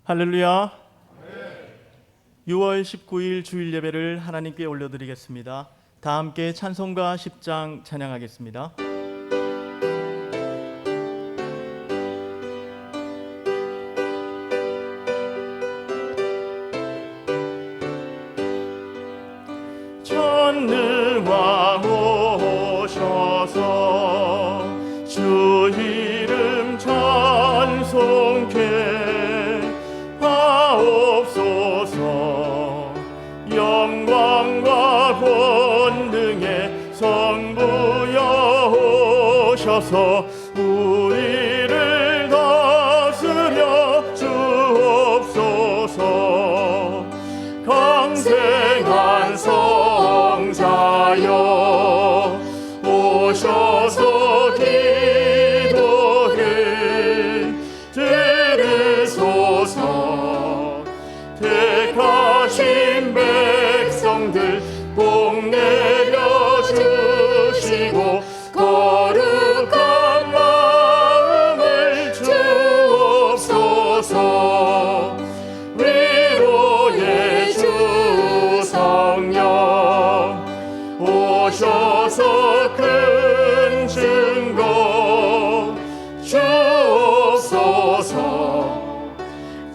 할렐루야. 6월 19일 주일 예배를 하나님께 올려드리겠습니다. 다 함께 찬송가 10장 찬양하겠습니다. 전능왕 오셔서 주 이름 찬송케 하옵소서. 영광과 권능의 성부여 오셔서 우리를 다스려 주옵소서. 강생한 성자여 오셔서 기도를 들으소서. 택하신 백성들 복 내려주시고 거룩한 마음을 주옵소서. 위로의 주 성령 오셔서 큰 증거 주옵소서.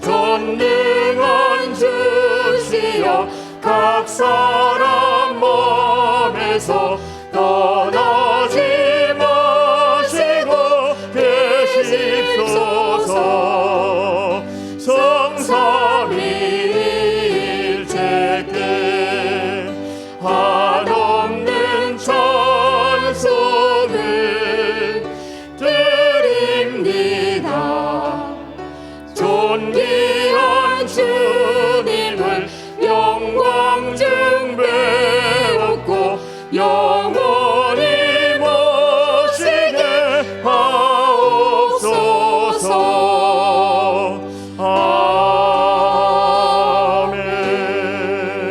전능한 주시여 각 사람 몸에서 떠나지 마시고 계십소서. 성삼위일체께 한없는 찬송을 드립니다. 존귀한 주님을 영광 증배받고 영원히 모시게 하옵소서.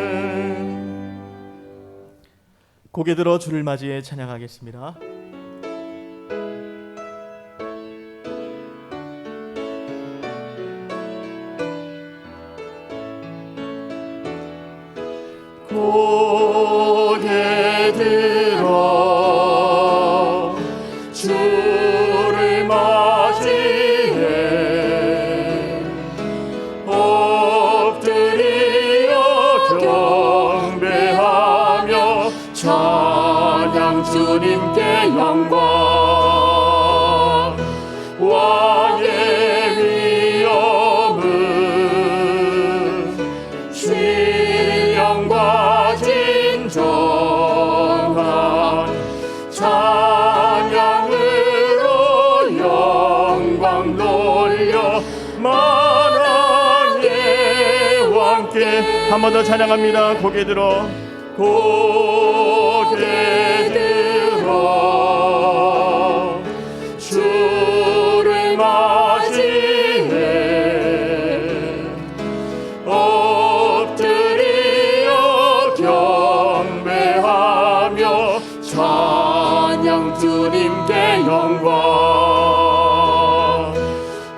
아멘. 고개 들어 주를 맞이해 찬양하겠습니다. 고개 들어 주를 맞이해 엎드리어 경배하며 찬양 주님께 영광. 왕의 위엄은 신령과 진정한 찬양으로 영광 돌려 만왕의 왕께 한 번 더 찬양합니다. 고개 들어 고개 들어 주를 맞이해 엎드리어 경배하며 찬양 주님께 영광.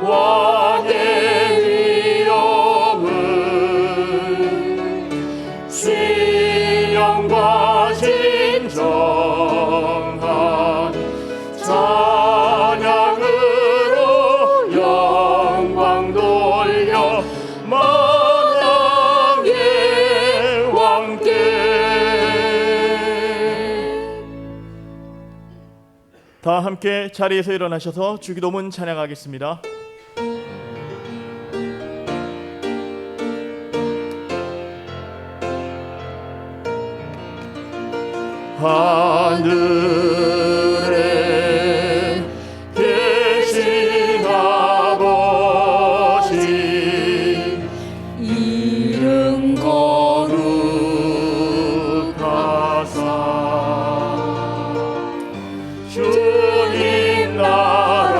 왕의 위엄은 신령과 진정한 찬양으로 영광 돌려 만왕의 왕께. 다 함께 자리에서 일어나셔서 주기도문 찬양하겠습니다. 하늘에 계신 아버지 이름 거룩하사. 주님 나라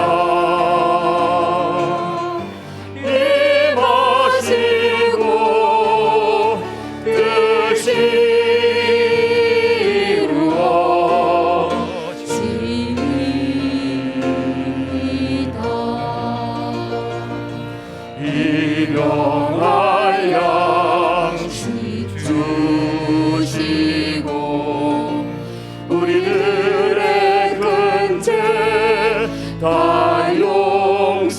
영원할 양식 주시고 우리들의 근죄 다 용서하옵시고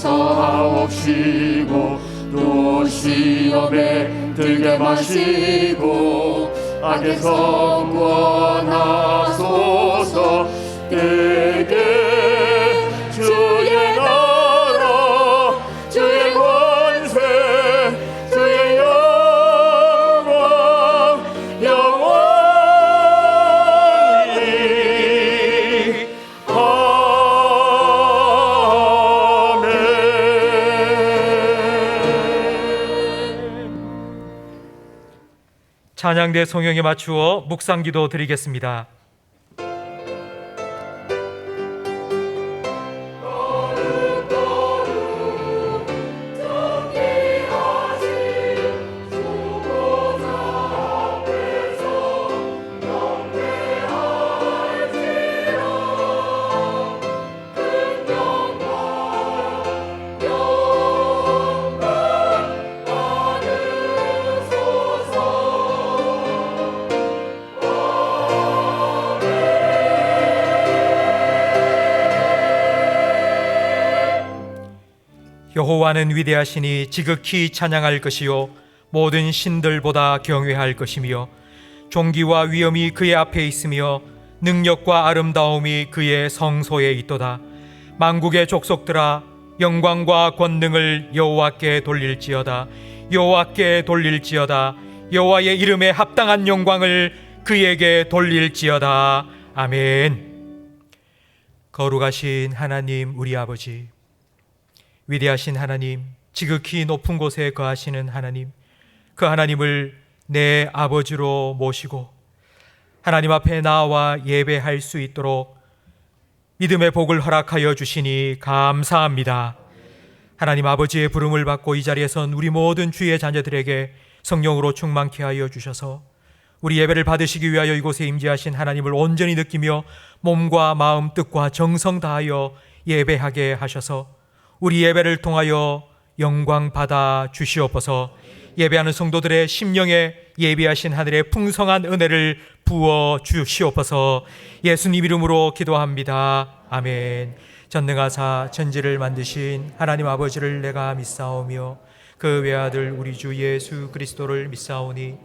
또 시험에 들게 마시고 악에서 구원하소서. 때에 주의 나라 주의 권세 주의 영광 영원히 찬양대 성령에 맞추어 묵상기도 드리겠습니다. 여호와는 위대하시니 지극히 찬양할 것이요 모든 신들보다 경외할 것이며 존귀와 위엄이 그의 앞에 있으며 능력과 아름다움이 그의 성소에 있도다. 만국의 족속들아 영광과 권능을 여호와께 돌릴지어다. 여호와께 돌릴지어다. 여호와의 이름에 합당한 영광을 그에게 돌릴지어다. 아멘. 거룩하신 하나님 우리 아버지, 위대하신 하나님, 지극히 높은 곳에 거하시는 하나님, 그 하나님을 내 아버지로 모시고 하나님 앞에 나와 예배할 수 있도록 믿음의 복을 허락하여 주시니 감사합니다. 하나님 아버지의 부름을 받고 이 자리에 선 우리 모든 주의 자녀들에게 성령으로 충만케 하여 주셔서 우리 예배를 받으시기 위하여 이곳에 임재하신 하나님을 온전히 느끼며 몸과 마음, 뜻과 정성 다하여 예배하게 하셔서 우리 예배를 통하여 영광 받아 주시옵소서. 예배하는 성도들의 심령에 예비하신 하늘의 풍성한 은혜를 부어 주시옵소서. 예수님 이름으로 기도합니다. 아멘. 전능하사 천지를 만드신 하나님 아버지를 내가 믿사오며 그 외아들 우리 주 예수 그리스도를 믿사오니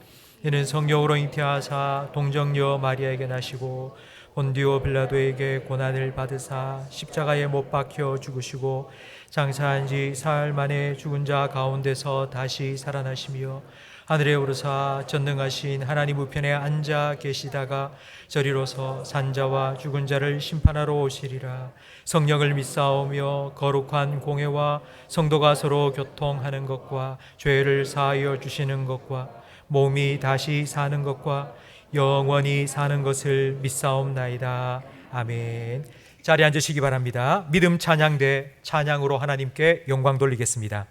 이는 성령으로 잉태하사 동정녀 마리아에게 나시고 본디오 빌라도에게 고난을 받으사 십자가에 못 박혀 죽으시고 장사한 지 사흘 만에 죽은 자 가운데서 다시 살아나시며 하늘에 오르사 전능하신 하나님 우편에 앉아 계시다가 저리로서 산자와 죽은 자를 심판하러 오시리라. 성령을 믿사오며 거룩한 공회와 성도가 서로 교통하는 것과 죄를 사하여 주시는 것과 몸이 다시 사는 것과 영원히 사는 것을 믿사옵나이다. 아멘. 자리에 앉으시기 바랍니다. 믿음 찬양대 찬양으로 하나님께 영광 돌리겠습니다.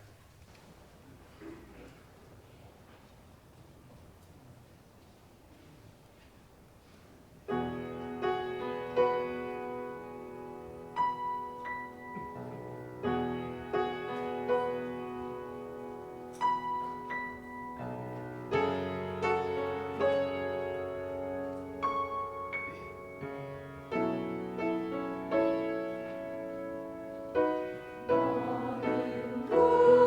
오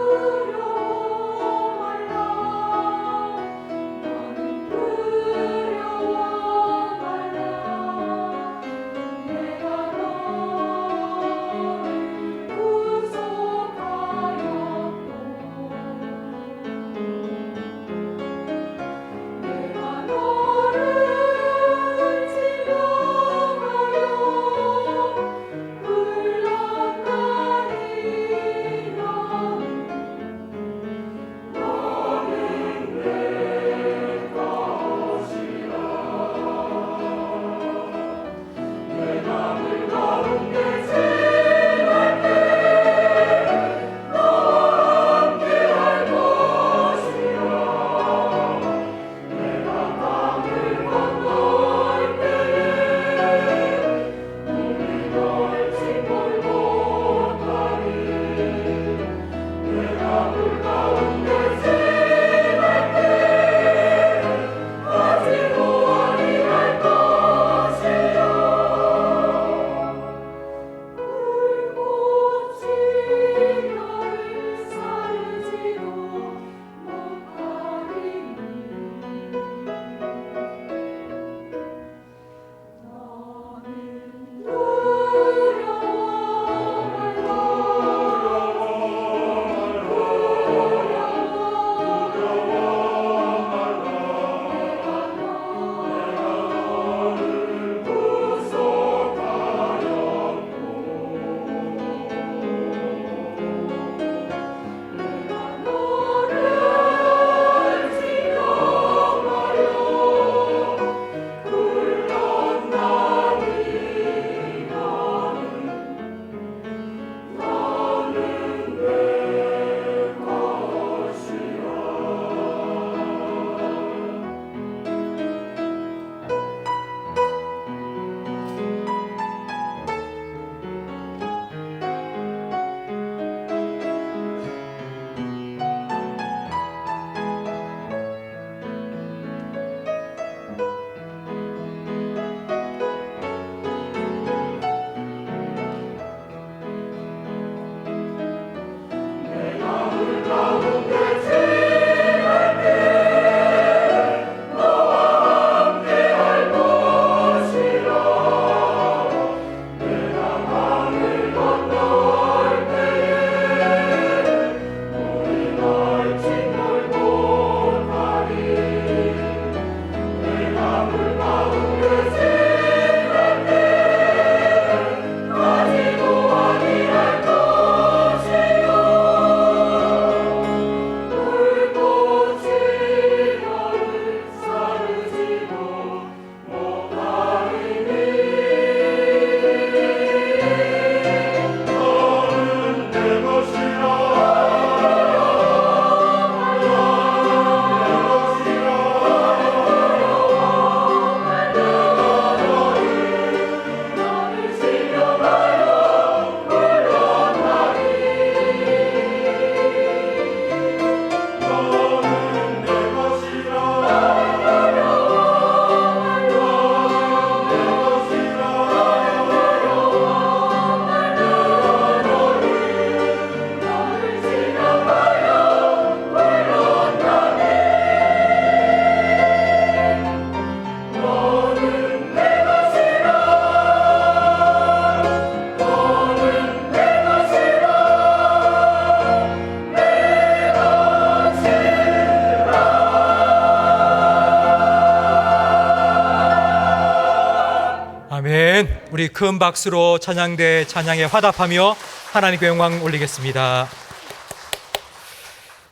우리 큰 박수로 찬양대 찬양에 화답하며 하나님께 영광 올리겠습니다.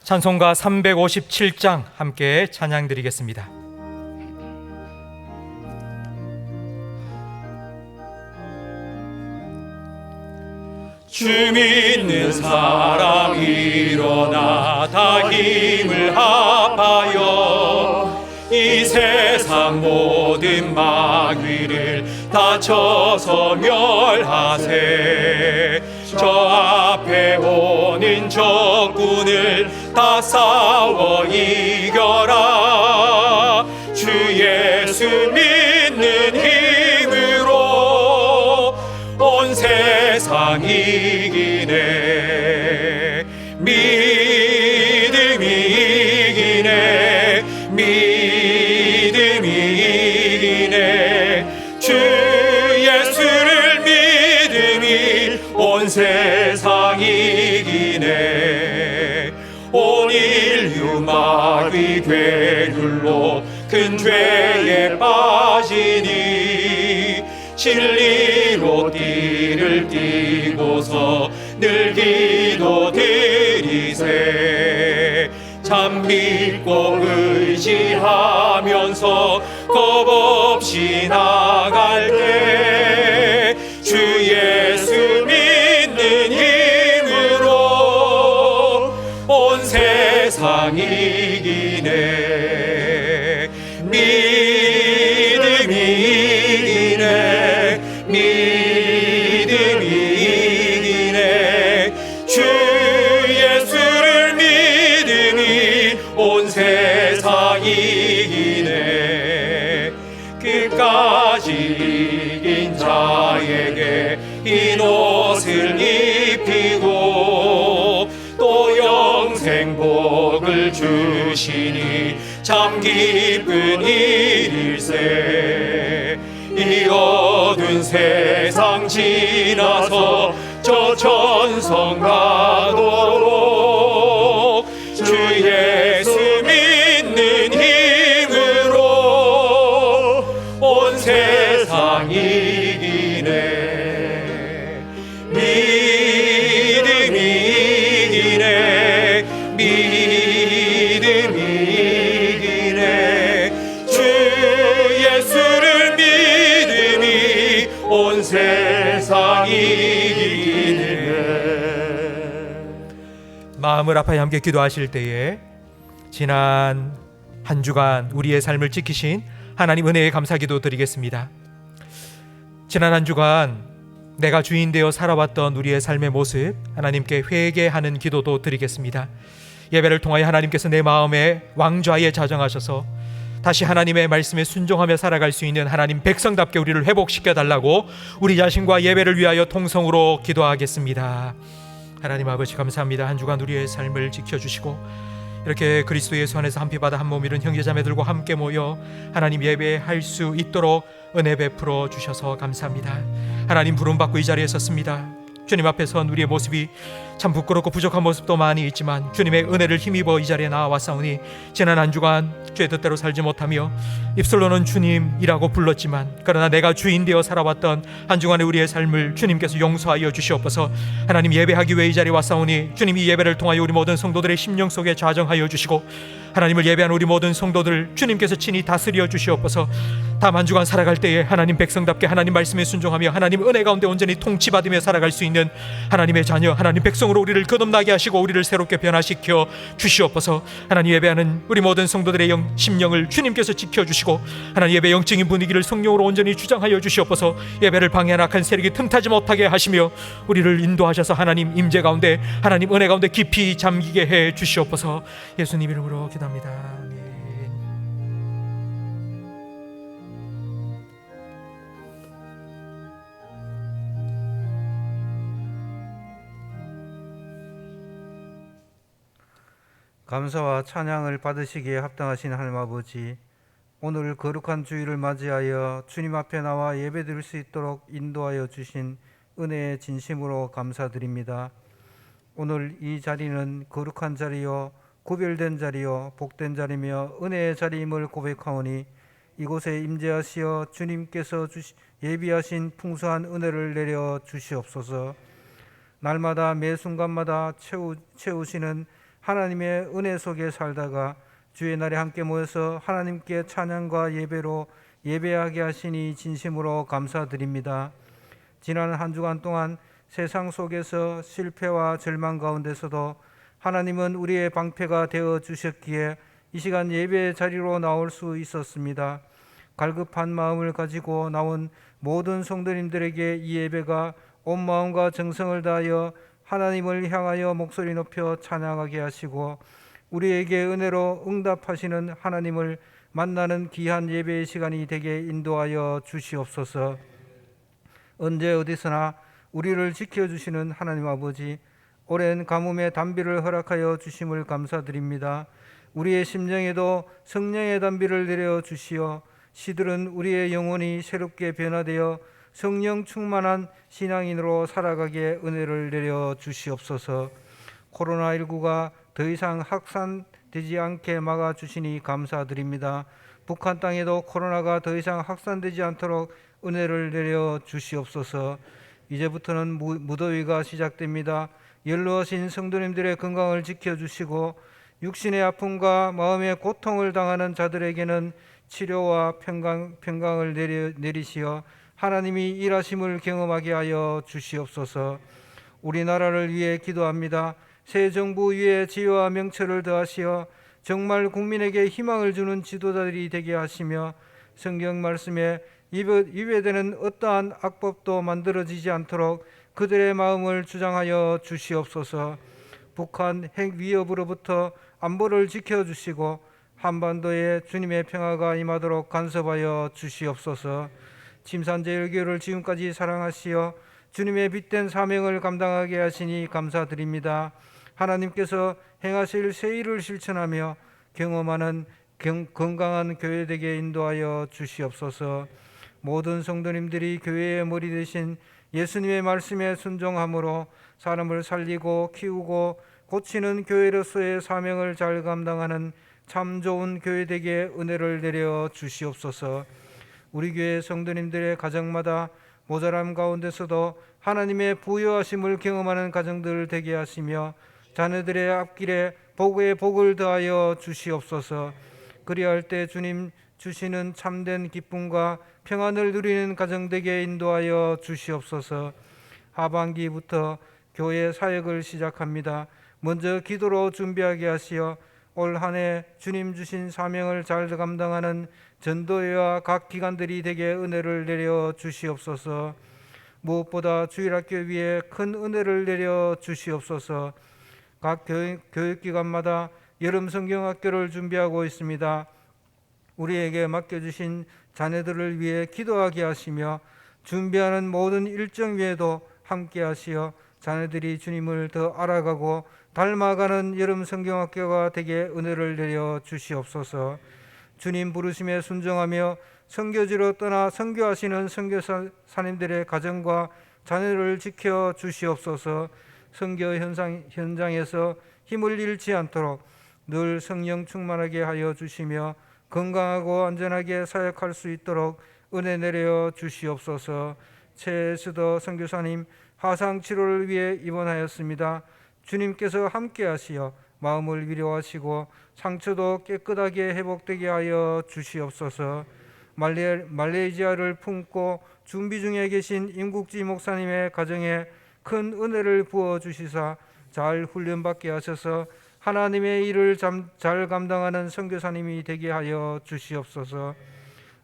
찬송가 357장 함께 찬양 드리겠습니다. 주 믿는 사람 일어나 다 힘을 합하여 이 세상 모든 마귀를 다 쳐서 멸하세. 저 앞에 오는 적군을 다 싸워 이겨라. 주 예수 믿는 힘으로 온 세상 이기네. 믿음이 이기네. 믿음이 이기네. 주 예수를 믿음이 온 세상 이기네. 온 인류 마귀 괴율로 큰 죄에 빠지니 진리로 띠를 띠고서 늘 기도드리세. 참 믿고 의지하면서 겁없이 나갈게. 주 예수 믿는 힘으로 온 세상 이기네. 믿음이 이기네. 믿음이 이기네. 주 예수를 믿음이 온 세상 이기네. 끝까지 이긴 자에게 흰 옷을 입히고 또 영생 복을 주시니 참 기쁜 일일세. 이 어두운 세상 지나서 저 천성 가도록 주 예수 믿는 힘으로 온 세상 이기네. 믿음이 이기네. 믿음이 이기네. 주 예수를 믿음이 온 세상 이기네. 마음을 아파야 함께 기도하실 때에 지난 한 주간 우리의 삶을 지키신 하나님 은혜에 감사기도 드리겠습니다. 지난 한 주간 내가 주인 되어 살아왔던 우리의 삶의 모습 하나님께 회개하는 기도도 드리겠습니다. 예배를 통하여 하나님께서 내 마음에 왕좌에 자정하셔서 다시 하나님의 말씀에 순종하며 살아갈 수 있는 하나님 백성답게 우리를 회복시켜 달라고 우리 자신과 예배를 위하여 통성으로 기도하겠습니다. 하나님 아버지 감사합니다. 한 주간 우리의 삶을 지켜주시고 이렇게 그리스도 예수 안에서 한 피 받아 한 몸 이룬 형제자매들과 함께 모여 하나님 예배할 수 있도록 은혜 베풀어 주셔서 감사합니다. 하나님 부름받고 이 자리에 섰습니다. 주님 앞에 선 우리의 모습이 참 부끄럽고 부족한 모습도 많이 있지만 주님의 은혜를 힘입어 이 자리에 나와왔사오니 지난 한 주간 죄 뜻대로 살지 못하며 입술로는 주님이라고 불렀지만 그러나 내가 주인 되어 살아왔던 한 주간의 우리의 삶을 주님께서 용서하여 주시옵소서. 하나님 예배하기 위해 이 자리에 왔사오니 주님 이 예배를 통하여 우리 모든 성도들의 심령 속에 좌정하여 주시고 하나님을 예배한 우리 모든 성도들 주님께서 친히 다스려 주시옵소서. 다음 한 주간 살아갈 때에 하나님 백성답게 하나님 말씀에 순종하며 하나님 은혜 가운데 온전히 통치받으며 살아갈 수 있는 하나님의 자녀 하나님 백성으로 우리를 거듭나게 하시고 우리를 새롭게 변화시켜 주시옵소서. 하나님 예배하는 우리 모든 성도들의 심령을 주님께서 지켜주시고 하나님 예배 영적인 분위기를 성령으로 온전히 주장하여 주시옵소서. 예배를 방해하는 악한 세력이 틈타지 못하게 하시며 우리를 인도하셔서 하나님 임재 가운데 하나님 은혜 가운데 깊이 잠기게 해 주시옵소서. 예수님 이름으로 기도합니다. 아멘. 감사와 찬양을 받으시기에 합당하신 하나님 아버지, 오늘 거룩한 주일을 맞이하여 주님 앞에 나와 예배드릴 수 있도록 인도하여 주신 은혜에 진심으로 감사드립니다. 오늘 이 자리는 거룩한 자리요 구별된 자리요 복된 자리며 은혜의 자리임을 고백하오니 이곳에 임재하시어 주님께서 예비하신 풍성한 은혜를 내려 주시옵소서. 날마다 매 순간마다 채우시는 하나님의 은혜 속에 살다가 주의 날에 함께 모여서 하나님께 찬양과 예배로 예배하게 하시니 진심으로 감사드립니다. 지난 한 주간 동안 세상 속에서 실패와 절망 가운데서도 하나님은 우리의 방패가 되어 주셨기에 이 시간 예배 자리로 나올 수 있었습니다. 갈급한 마음을 가지고 나온 모든 성도님들에게 이 예배가 온 마음과 정성을 다하여 하나님을 향하여 목소리 높여 찬양하게 하시고 우리에게 은혜로 응답하시는 하나님을 만나는 귀한 예배의 시간이 되게 인도하여 주시옵소서. 언제 어디서나 우리를 지켜주시는 하나님 아버지, 오랜 가뭄의 단비를 허락하여 주심을 감사드립니다. 우리의 심령에도 성령의 단비를 내려 주시어 시들은 우리의 영혼이 새롭게 변화되어 성령 충만한 신앙인으로 살아가게 은혜를 내려 주시옵소서. 코로나19가 더 이상 확산되지 않게 막아주시니 감사드립니다. 북한 땅에도 코로나가 더 이상 확산되지 않도록 은혜를 내려 주시옵소서. 이제부터는 무더위가 시작됩니다. 연로하신 성도님들의 건강을 지켜주시고 육신의 아픔과 마음의 고통을 당하는 자들에게는 치료와 평강을 내리시어 하나님이 일하심을 경험하게 하여 주시옵소서. 우리나라를 위해 기도합니다. 새 정부 위에 지혜와 명철을 더하시어 정말 국민에게 희망을 주는 지도자들이 되게 하시며 성경 말씀에 위배되는 어떠한 악법도 만들어지지 않도록 그들의 마음을 주장하여 주시옵소서. 북한 핵 위협으로부터 안보를 지켜주시고 한반도에 주님의 평화가 임하도록 간섭하여 주시옵소서. 침산제일교회를 지금까지 사랑하시어 주님의 빛된 사명을 감당하게 하시니 감사드립니다. 하나님께서 행하실 새 일을 실천하며 경험하는 건강한 교회 되게 인도하여 주시옵소서. 모든 성도님들이 교회의 머리 되신 예수님의 말씀에 순종함으로 사람을 살리고 키우고 고치는 교회로서의 사명을 잘 감당하는 참 좋은 교회 되게 은혜를 내려 주시옵소서. 우리 교회 성도님들의 가정마다 모자람 가운데서도 하나님의 부여하심을 경험하는 가정들 되게 하시며 자녀들의 앞길에 복의 복을 더하여 주시옵소서. 그리할 때 주님 주시는 참된 기쁨과 평안을 누리는 가정 되게 인도하여 주시옵소서. 하반기부터 교회 사역을 시작합니다. 먼저 기도로 준비하게 하시어 올 한 해 주님 주신 사명을 잘 감당하는 전도회와 각 기관들이 되게 은혜를 내려 주시옵소서. 무엇보다 주일학교 위에 큰 은혜를 내려 주시옵소서. 각 교육기관마다 여름 성경학교를 준비하고 있습니다. 우리에게 맡겨주신 자녀들을 위해 기도하게 하시며 준비하는 모든 일정 위에도 함께 하시어 자녀들이 주님을 더 알아가고 닮아가는 여름 성경학교가 되게 은혜를 내려 주시옵소서. 주님 부르심에 순종하며 선교지로 떠나 선교하시는 선교사님들의 가정과 자녀를 지켜 주시옵소서. 선교 현장에서 힘을 잃지 않도록 늘 성령 충만하게 하여 주시며 건강하고 안전하게 사역할 수 있도록 은혜 내려 주시옵소서. 최수도 선교사님 화상 치료를 위해 입원하였습니다. 주님께서 함께 하시어 마음을 위로하시고 상처도 깨끗하게 회복되게 하여 주시옵소서. 말레이시아를 품고 준비 중에 계신 임국지 목사님의 가정에 큰 은혜를 부어 주시사 잘 훈련받게 하셔서 하나님의 일을 잘 감당하는 선교사님이 되게 하여 주시옵소서.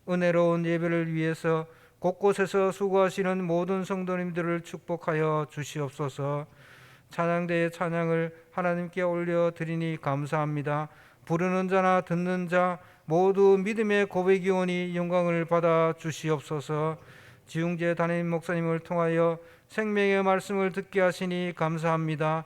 은혜로운 예배를 위해서 곳곳에서 수고하시는 모든 성도님들을 축복하여 주시옵소서. 찬양대의 찬양을 하나님께 올려드리니 감사합니다. 부르는 자나 듣는 자 모두 믿음의 고백이 오니 영광을 받아 주시옵소서. 지웅재 담임 목사님을 통하여 생명의 말씀을 듣게 하시니 감사합니다.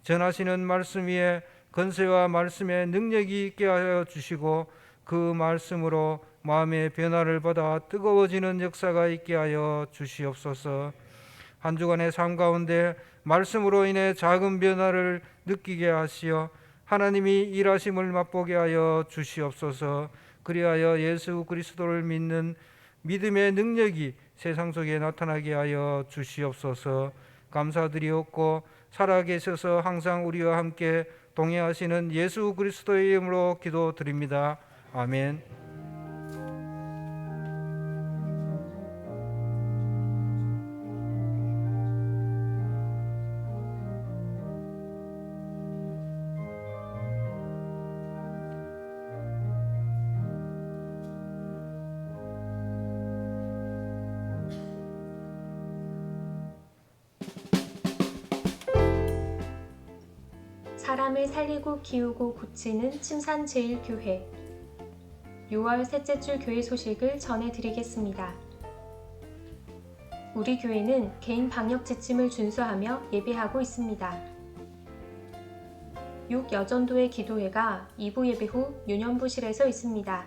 전하시는 말씀 위에 건세와 말씀의 능력이 있게 하여 주시고 그 말씀으로 마음의 변화를 받아 뜨거워지는 역사가 있게 하여 주시옵소서. 한 주간의 삶 가운데 말씀으로 인해 작은 변화를 느끼게 하시어 하나님이 일하심을 맛보게 하여 주시옵소서. 그리하여 예수 그리스도를 믿는 믿음의 능력이 세상 속에 나타나게 하여 주시옵소서. 감사드리옵고 살아계셔서 항상 우리와 함께 동행하시는 예수 그리스도의 이름으로 기도드립니다. 아멘. 사람을 살리고 키우고 고치는 침산제일교회 6월 셋째 주 교회 소식을 전해드리겠습니다. 우리 교회는 개인 방역 지침을 준수하며 예배하고 있습니다. 6여전도회 기도회가 2부 예배 후 유년부실에서 있습니다.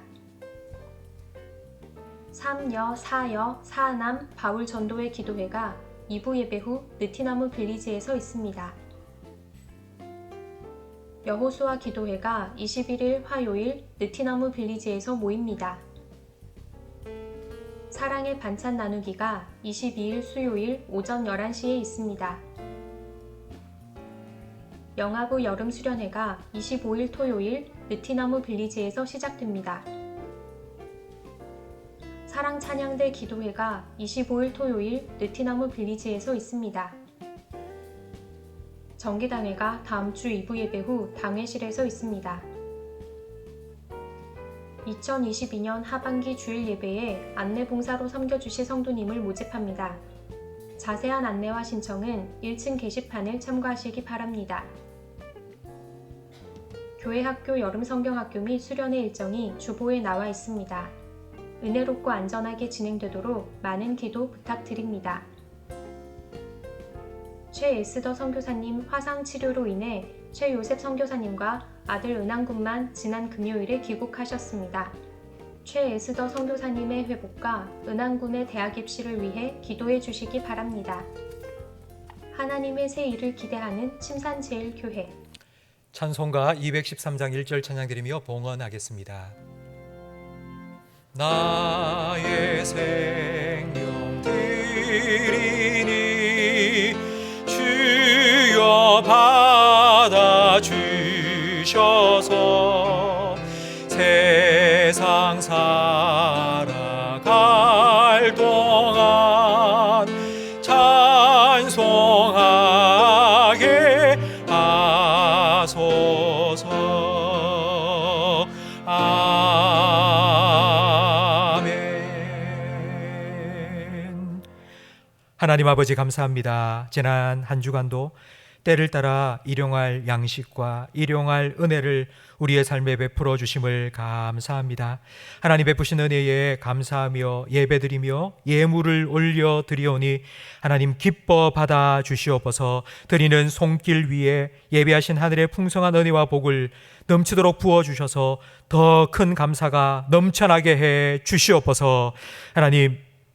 3여, 4여, 4남 바울전도회 기도회가 2부 예배 후 느티나무 빌리지에서 있습니다. 여호수아 기도회가 21일 화요일 느티나무 빌리지에서 모입니다. 사랑의 반찬 나누기가 22일 수요일 오전 11시에 있습니다. 영아부 여름 수련회가 25일 토요일 느티나무 빌리지에서 시작됩니다. 사랑 찬양대 기도회가 25일 토요일 느티나무 빌리지에서 있습니다. 정기당회가 다음 주 2부 예배 후 당회실에서 있습니다. 2022년 하반기 주일 예배에 안내봉사로 섬겨주실 성도님을 모집합니다. 자세한 안내와 신청은 1층 게시판을 참고하시기 바랍니다. 교회 학교 여름 성경학교 및 수련회 일정이 주보에 나와 있습니다. 은혜롭고 안전하게 진행되도록 많은 기도 부탁드립니다. 최 에스더 선교사님 화상 치료로 인해 최 요셉 선교사님과 아들 은한군만 지난 금요일에 귀국하셨습니다. 최 에스더 선교사님의 회복과 은한군의 대학 입시를 위해 기도해 주시기 바랍니다. 하나님의 새 일을 기대하는 침산제일교회 찬송가 213장 1절 찬양드리며 봉헌하겠습니다. 나의 생명 드리니 주여 받아주셔서 세상 살아갈 동안 찬송하게 하소서. 아멘. 하나님 아버지 감사합니다. 지난 한 주간도 때를 따라 일용할 양식과 일용할 은혜를 우리의 삶에 베풀어 주심을 감사합니다. 하나님 베푸신 은혜에 감사하며 예배드리며 예물을 올려드리오니 하나님 기뻐 받아 주시옵소서. 드리는 손길 위에 예배하신 하늘의 풍성한 은혜와 복을 넘치도록 부어주셔서 더 큰 감사가 넘쳐나게 해 주시옵소서.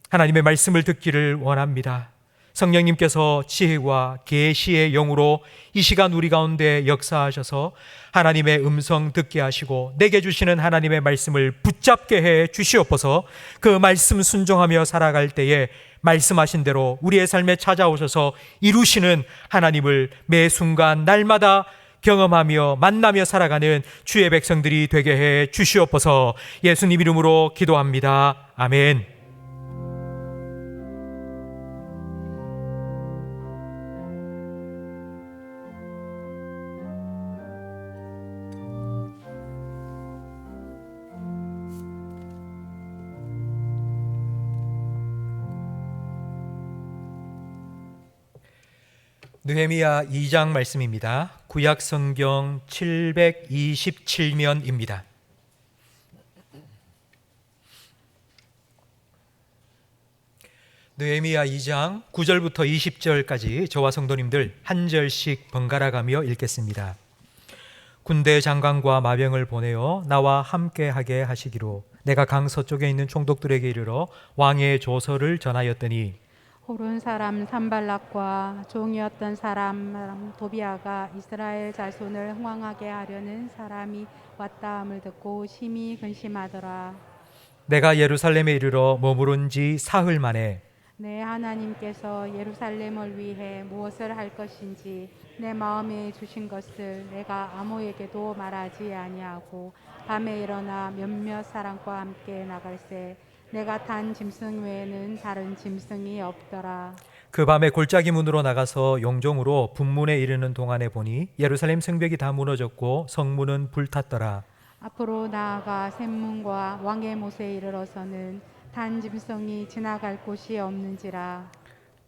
하나님의 말씀을 듣기를 원합니다. 성령님께서 지혜와 계시의 영으로 이 시간 우리 가운데 역사하셔서 하나님의 음성 듣게 하시고 내게 주시는 하나님의 말씀을 붙잡게 해 주시옵소서. 그 말씀 순종하며 살아갈 때에 말씀하신 대로 우리의 삶에 찾아오셔서 이루시는 하나님을 매 순간 날마다 경험하며 만나며 살아가는 주의 백성들이 되게 해 주시옵소서. 예수님 이름으로 기도합니다. 아멘. 느헤미야 2장 말씀입니다. 구약 성경 727면입니다. 느헤미야 2장 9절부터 20절까지 저와 성도님들 한 절씩 번갈아 가며 읽겠습니다. 군대 장관과 마병을 보내어 나와 함께 하게 하시기로 내가 강 서쪽에 있는 총독들에게 이르러 왕의 조서를 전하였더니 호른 사람 산발락과 종이었던 사람 도비아가 이스라엘 자손을 흥왕하게 하려는 사람이 왔다 함을 듣고 심히 근심하더라. 내가 예루살렘에 이르러 머무른 지 사흘 만에 내 하나님께서 예루살렘을 위해 무엇을 할 것인지 내 마음에 주신 것을 내가 아무에게도 말하지 아니하고 밤에 일어나 몇몇 사람과 함께 나갈새 내가 탄 짐승 외에는 다른 짐승이 없더라. 그 밤에 골짜기 문으로 나가서 용종으로 분문에 이르는 동안에 보니 예루살렘 성벽이 다 무너졌고 성문은 불탔더라. 앞으로 나아가 샘문과 왕의 못에 이르러서는 단 짐승이 지나갈 곳이 없는지라.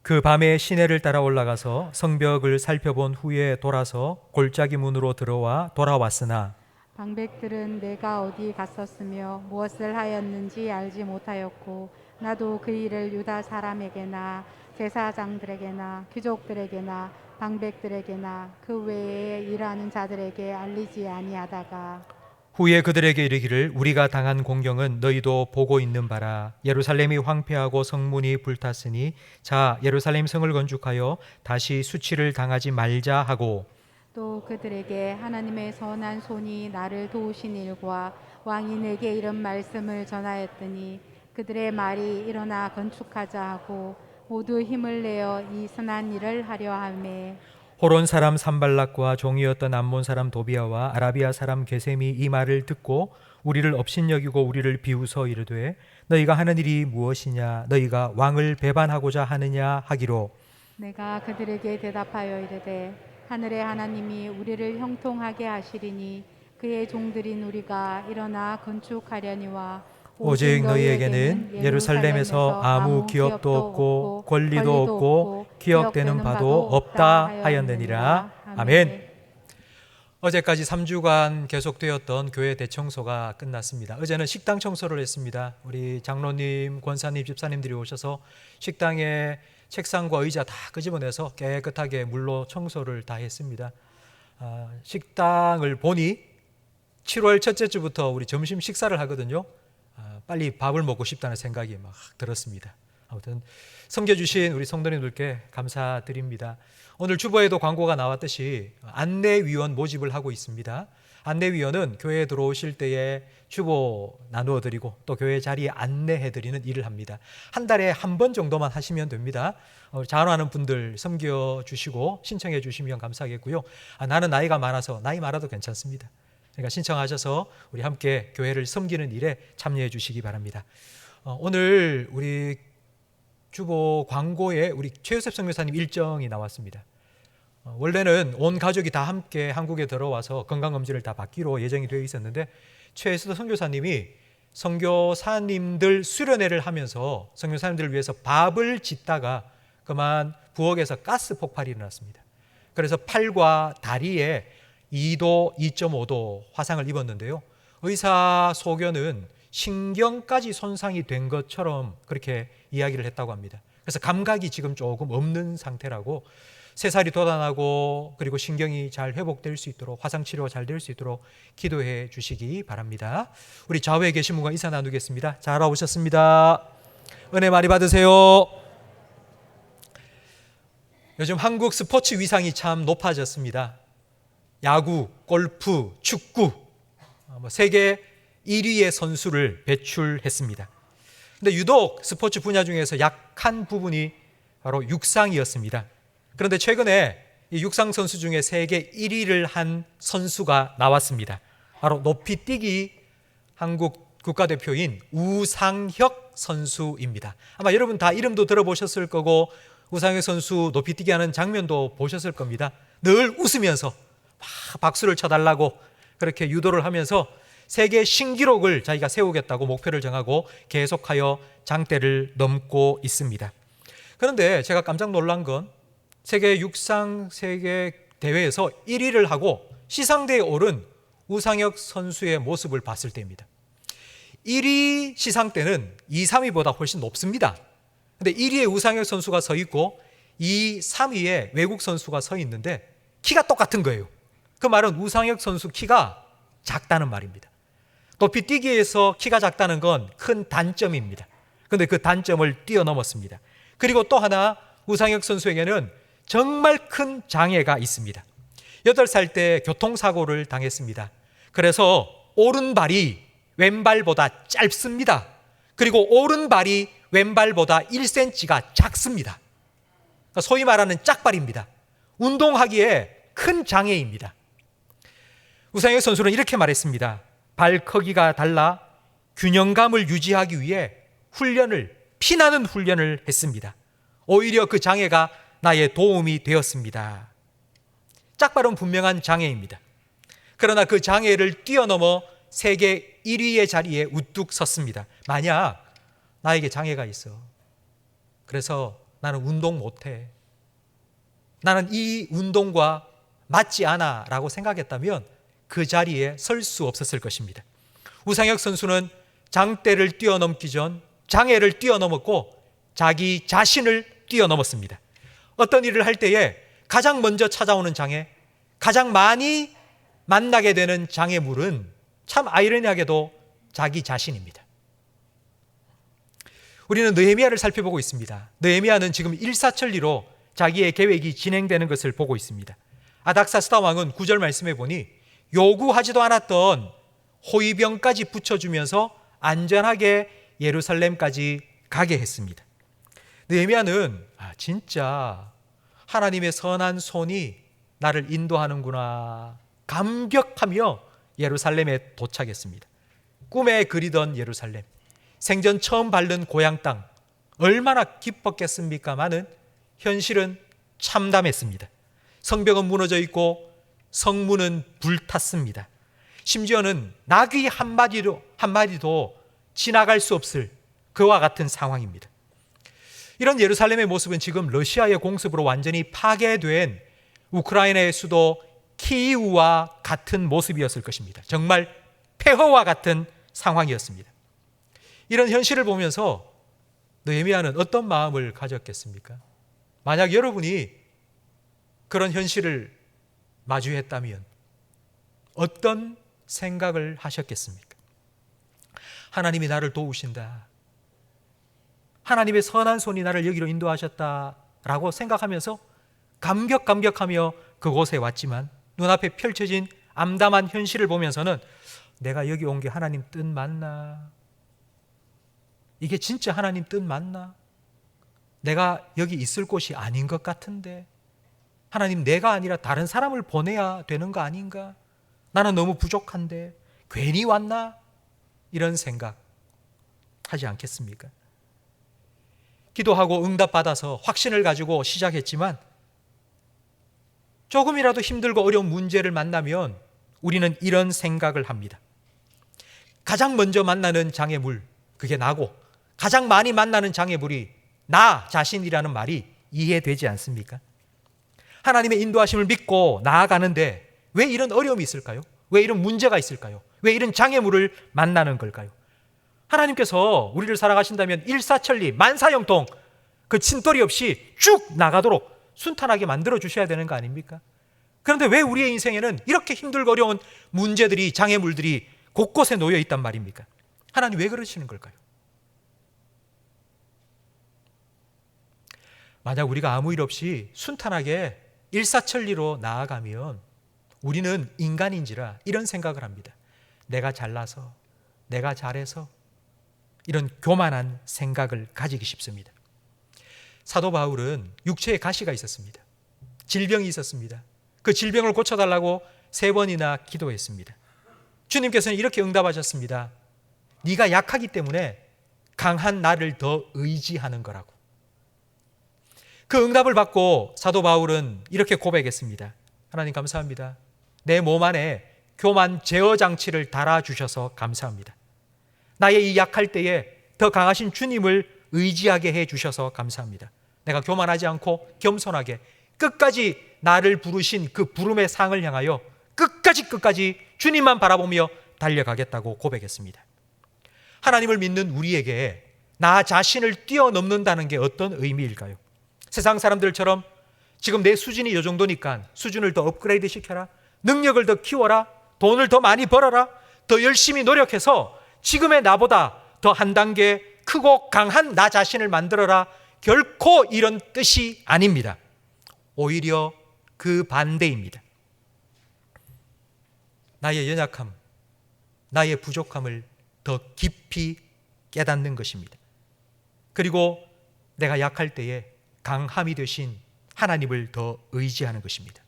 그 밤에 시내를 따라 올라가서 성벽을 살펴본 후에 돌아서 골짜기 문으로 들어와 돌아왔으나 방백들은 내가 어디 갔었으며 무엇을 하였는지 알지 못하였고 나도 그 일을 유다 사람에게나 제사장들에게나 귀족들에게나 방백들에게나 그 외에 일하는 자들에게 알리지 아니하다가 후에 그들에게 이르기를 우리가 당한 공경은 너희도 보고 있는 바라. 예루살렘이 황폐하고 성문이 불탔으니 자 예루살렘 성을 건축하여 다시 수치를 당하지 말자 하고 또 그들에게 하나님의 선한 손이 나를 도우신 일과 왕이 내게 이런 말씀을 전하였더니 그들의 말이 일어나 건축하자 하고 모두 힘을 내어 이 선한 일을 하려 하매 호론 사람 산발락과 종이었던 암몬 사람 도비아와 아라비아 사람 게셈이 이 말을 듣고 우리를 업신여기고 우리를 비웃어 이르되 너희가 하는 일이 무엇이냐 너희가 왕을 배반하고자 하느냐 하기로 내가 그들에게 대답하여 이르되 하늘의 하나님이 우리를 형통하게 하시리니 그의 종들인 우리가 일어나 건축하려니와 오직 너희에게는 예루살렘에서 아무 기업도 없고 권리도 없고 기억되는 바도 없다 하였느니라. 아멘. 어제까지 3주간 계속되었던 교회 대청소가 끝났습니다. 어제는 식당 청소를 했습니다. 우리 장로님, 권사님, 집사님들이 오셔서 식당에 책상과 의자 다 끄집어내서 깨끗하게 물로 청소를 다 했습니다. 식당을 보니 7월 첫째 주부터 우리 점심 식사를 하거든요. 빨리 밥을 먹고 싶다는 생각이 막 들었습니다. 아무튼 섬겨주신 우리 성도님들께 감사드립니다. 오늘 주보에도 광고가 나왔듯이 안내위원 모집을 하고 있습니다. 안내위원은 교회에 들어오실 때에 주보 나누어 드리고 또 교회 자리에 안내해 드리는 일을 합니다. 한 달에 한 번 정도만 하시면 됩니다. 자원하는 분들 섬겨주시고 신청해 주시면 감사하겠고요. 나는 나이가 많아서 나이 많아도 괜찮습니다. 그러니까 신청하셔서 우리 함께 교회를 섬기는 일에 참여해 주시기 바랍니다. 오늘 우리 주보 광고에 우리 최요셉 선교사님 일정이 나왔습니다. 원래는 온 가족이 다 함께 한국에 들어와서 건강검진을 다 받기로 예정이 되어 있었는데 최에스더 선교사님이 선교사님들 수련회를 하면서 선교사님들을 위해서 밥을 짓다가 그만 부엌에서 가스 폭발이 일어났습니다. 그래서 팔과 다리에 2도, 2.5도 화상을 입었는데요. 의사 소견은 신경까지 손상이 된 것처럼 그렇게 이야기를 했다고 합니다. 그래서 감각이 지금 조금 없는 상태라고 새살이 돋아나고 그리고 신경이 잘 회복될 수 있도록 화상치료가 잘 될 수 있도록 기도해 주시기 바랍니다. 우리 좌우에 계신 분과 인사 나누겠습니다. 잘 오셨습니다. 은혜 많이 받으세요. 요즘 한국 스포츠 위상이 참 높아졌습니다. 야구, 골프, 축구 세계 1위의 선수를 배출했습니다. 그런데 유독 스포츠 분야 중에서 약한 부분이 바로 육상이었습니다. 그런데 최근에 이 육상 선수 중에 세계 1위를 한 선수가 나왔습니다. 바로 높이뛰기 한국 국가대표인 우상혁 선수입니다. 아마 여러분 다 이름도 들어보셨을 거고 우상혁 선수 높이뛰기 하는 장면도 보셨을 겁니다. 늘 웃으면서 박수를 쳐달라고 그렇게 유도를 하면서 세계 신기록을 자기가 세우겠다고 목표를 정하고 계속하여 장대를 넘고 있습니다. 그런데 제가 깜짝 놀란 건 세계 육상 세계 대회에서 1위를 하고 시상대에 오른 우상혁 선수의 모습을 봤을 때입니다. 1위 시상대는 2, 3위보다 훨씬 높습니다. 그런데 1위에 우상혁 선수가 서 있고 2, 3위에 외국 선수가 서 있는데 키가 똑같은 거예요. 그 말은 우상혁 선수 키가 작다는 말입니다. 높이뛰기에서 키가 작다는 건 큰 단점입니다. 그런데 그 단점을 뛰어넘었습니다. 그리고 또 하나 우상혁 선수에게는 정말 큰 장애가 있습니다. 8살 때 교통사고를 당했습니다. 그래서 오른발이 왼발보다 짧습니다. 그리고 오른발이 왼발보다 1cm가 작습니다. 그러니까 소위 말하는 짝발입니다. 운동하기에 큰 장애입니다. 우상혁 선수는 이렇게 말했습니다. 발 크기가 달라 균형감을 유지하기 위해 피나는 훈련을 했습니다. 오히려 그 장애가 나의 도움이 되었습니다. 짝발은 분명한 장애입니다. 그러나 그 장애를 뛰어넘어 세계 1위의 자리에 우뚝 섰습니다. 만약 나에게 장애가 있어. 그래서 나는 운동 못해. 나는 이 운동과 맞지 않아 라고 생각했다면 그 자리에 설 수 없었을 것입니다. 우상혁 선수는 장대를 뛰어넘기 전 장애를 뛰어넘었고 자기 자신을 뛰어넘었습니다. 어떤 일을 할 때에 가장 먼저 찾아오는 장애, 가장 많이 만나게 되는 장애물은 참 아이러니하게도 자기 자신입니다. 우리는 느헤미야를 살펴보고 있습니다. 느헤미야는 지금 일사천리로 자기의 계획이 진행되는 것을 보고 있습니다. 아닥사스다 왕은 9절 말씀에 보니 요구하지도 않았던 호위병까지 붙여주면서 안전하게 예루살렘까지 가게 했습니다. 느헤미야는 진짜 하나님의 선한 손이 나를 인도하는구나 감격하며 예루살렘에 도착했습니다. 꿈에 그리던 예루살렘, 생전 처음 밟는 고향 땅, 얼마나 기뻤겠습니까마는 현실은 참담했습니다. 성벽은 무너져 있고 성문은 불탔습니다. 심지어는 나귀 한 마리도 지나갈 수 없을 그와 같은 상황입니다. 이런 예루살렘의 모습은 지금 러시아의 공습으로 완전히 파괴된 우크라이나의 수도 키이우와 같은 모습이었을 것입니다. 정말 폐허와 같은 상황이었습니다. 이런 현실을 보면서 느헤미야는 어떤 마음을 가졌겠습니까? 만약 여러분이 그런 현실을 마주했다면 어떤 생각을 하셨겠습니까? 하나님이 나를 도우신다. 하나님의 선한 손이 나를 여기로 인도하셨다라고 생각하면서 감격하며 그곳에 왔지만 눈앞에 펼쳐진 암담한 현실을 보면서는 내가 여기 온 게 하나님 뜻 맞나? 이게 진짜 하나님 뜻 맞나? 내가 여기 있을 곳이 아닌 것 같은데 하나님, 내가 아니라 다른 사람을 보내야 되는 거 아닌가? 나는 너무 부족한데 괜히 왔나? 이런 생각 하지 않겠습니까? 기도하고 응답받아서 확신을 가지고 시작했지만 조금이라도 힘들고 어려운 문제를 만나면 우리는 이런 생각을 합니다. 가장 먼저 만나는 장애물, 그게 나고 가장 많이 만나는 장애물이 나 자신이라는 말이 이해되지 않습니까? 하나님의 인도하심을 믿고 나아가는데 왜 이런 어려움이 있을까요? 왜 이런 문제가 있을까요? 왜 이런 장애물을 만나는 걸까요? 하나님께서 우리를 사랑하신다면 일사천리 만사형통 그 침돌이 없이 쭉 나가도록 순탄하게 만들어 주셔야 되는 거 아닙니까? 그런데 왜 우리의 인생에는 이렇게 힘들고 어려운 문제들이, 장애물들이 곳곳에 놓여 있단 말입니까? 하나님 왜 그러시는 걸까요? 만약 우리가 아무 일 없이 순탄하게 일사천리로 나아가면 우리는 인간인지라 이런 생각을 합니다. 내가 잘나서, 내가 잘해서, 이런 교만한 생각을 가지기 쉽습니다. 사도 바울은 육체에 가시가 있었습니다. 질병이 있었습니다. 그 질병을 고쳐달라고 3번이나 기도했습니다. 주님께서는 이렇게 응답하셨습니다. 네가 약하기 때문에 강한 나를 더 의지하는 거라고. 그 응답을 받고 사도 바울은 이렇게 고백했습니다. 하나님 감사합니다. 내 몸 안에 교만 제어 장치를 달아주셔서 감사합니다. 나의 이 약할 때에 더 강하신 주님을 의지하게 해주셔서 감사합니다. 내가 교만하지 않고 겸손하게 끝까지 나를 부르신 그 부름의 상을 향하여 끝까지 주님만 바라보며 달려가겠다고 고백했습니다. 하나님을 믿는 우리에게 나 자신을 뛰어넘는다는 게 어떤 의미일까요? 세상 사람들처럼 지금 내 수준이 이 정도니까 수준을 더 업그레이드 시켜라, 능력을 더 키워라, 돈을 더 많이 벌어라, 더 열심히 노력해서 지금의 나보다 더 한 단계 크고 강한 나 자신을 만들어라, 결코 이런 뜻이 아닙니다. 오히려 그 반대입니다. 나의 연약함, 나의 부족함을 더 깊이 깨닫는 것입니다. 그리고 내가 약할 때에 강함이 되신 하나님을 더 의지하는 것입니다.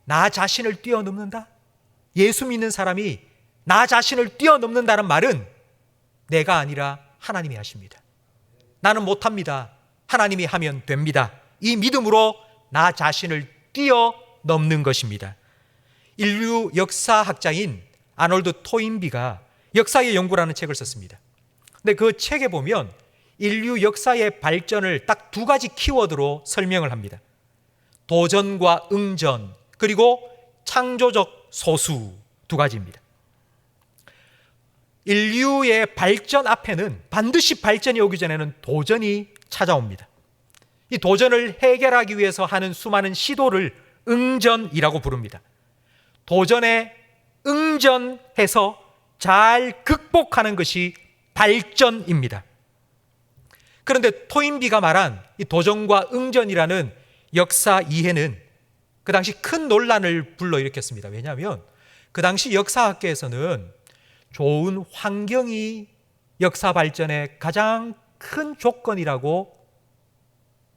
나 자신을 뛰어넘는다? 예수 믿는 사람이 나 자신을 뛰어넘는다는 말은 내가 아니라 하나님이 하십니다. 나는 못합니다. 하나님이 하면 됩니다. 이 믿음으로 나 자신을 뛰어넘는 것입니다. 인류 역사학자인 아놀드 토인비가 역사의 연구라는 책을 썼습니다. 근데 그 책에 보면 인류 역사의 발전을 딱 두 가지 키워드로 설명을 합니다. 도전과 응전, 그리고 창조적 소수, 두 가지입니다. 인류의 발전 앞에는 반드시 발전이 오기 전에는 도전이 찾아옵니다. 이 도전을 해결하기 위해서 하는 수많은 시도를 응전이라고 부릅니다. 도전에 응전해서 잘 극복하는 것이 발전입니다. 그런데 토인비가 말한 이 도전과 응전이라는 역사 이해는 그 당시 큰 논란을 불러일으켰습니다. 왜냐하면 그 당시 역사학계에서는 좋은 환경이 역사 발전의 가장 큰 조건이라고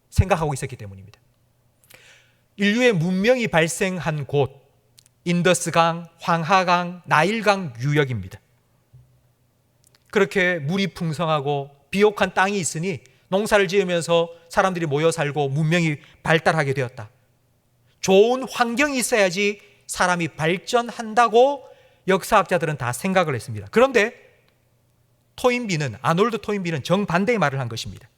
생각하고 있었기 때문입니다. 인류의 문명이 발생한 곳, 인더스강, 황하강, 나일강 유역입니다. 그렇게 물이 풍성하고 비옥한 땅이 있으니 농사를 지으면서 사람들이 모여 살고 문명이 발달하게 되었다. 좋은 환경이 있어야지 사람이 발전한다고 역사학자들은 다 생각을 했습니다. 그런데 아놀드 토인비는 정반대의 말을 한 것입니다.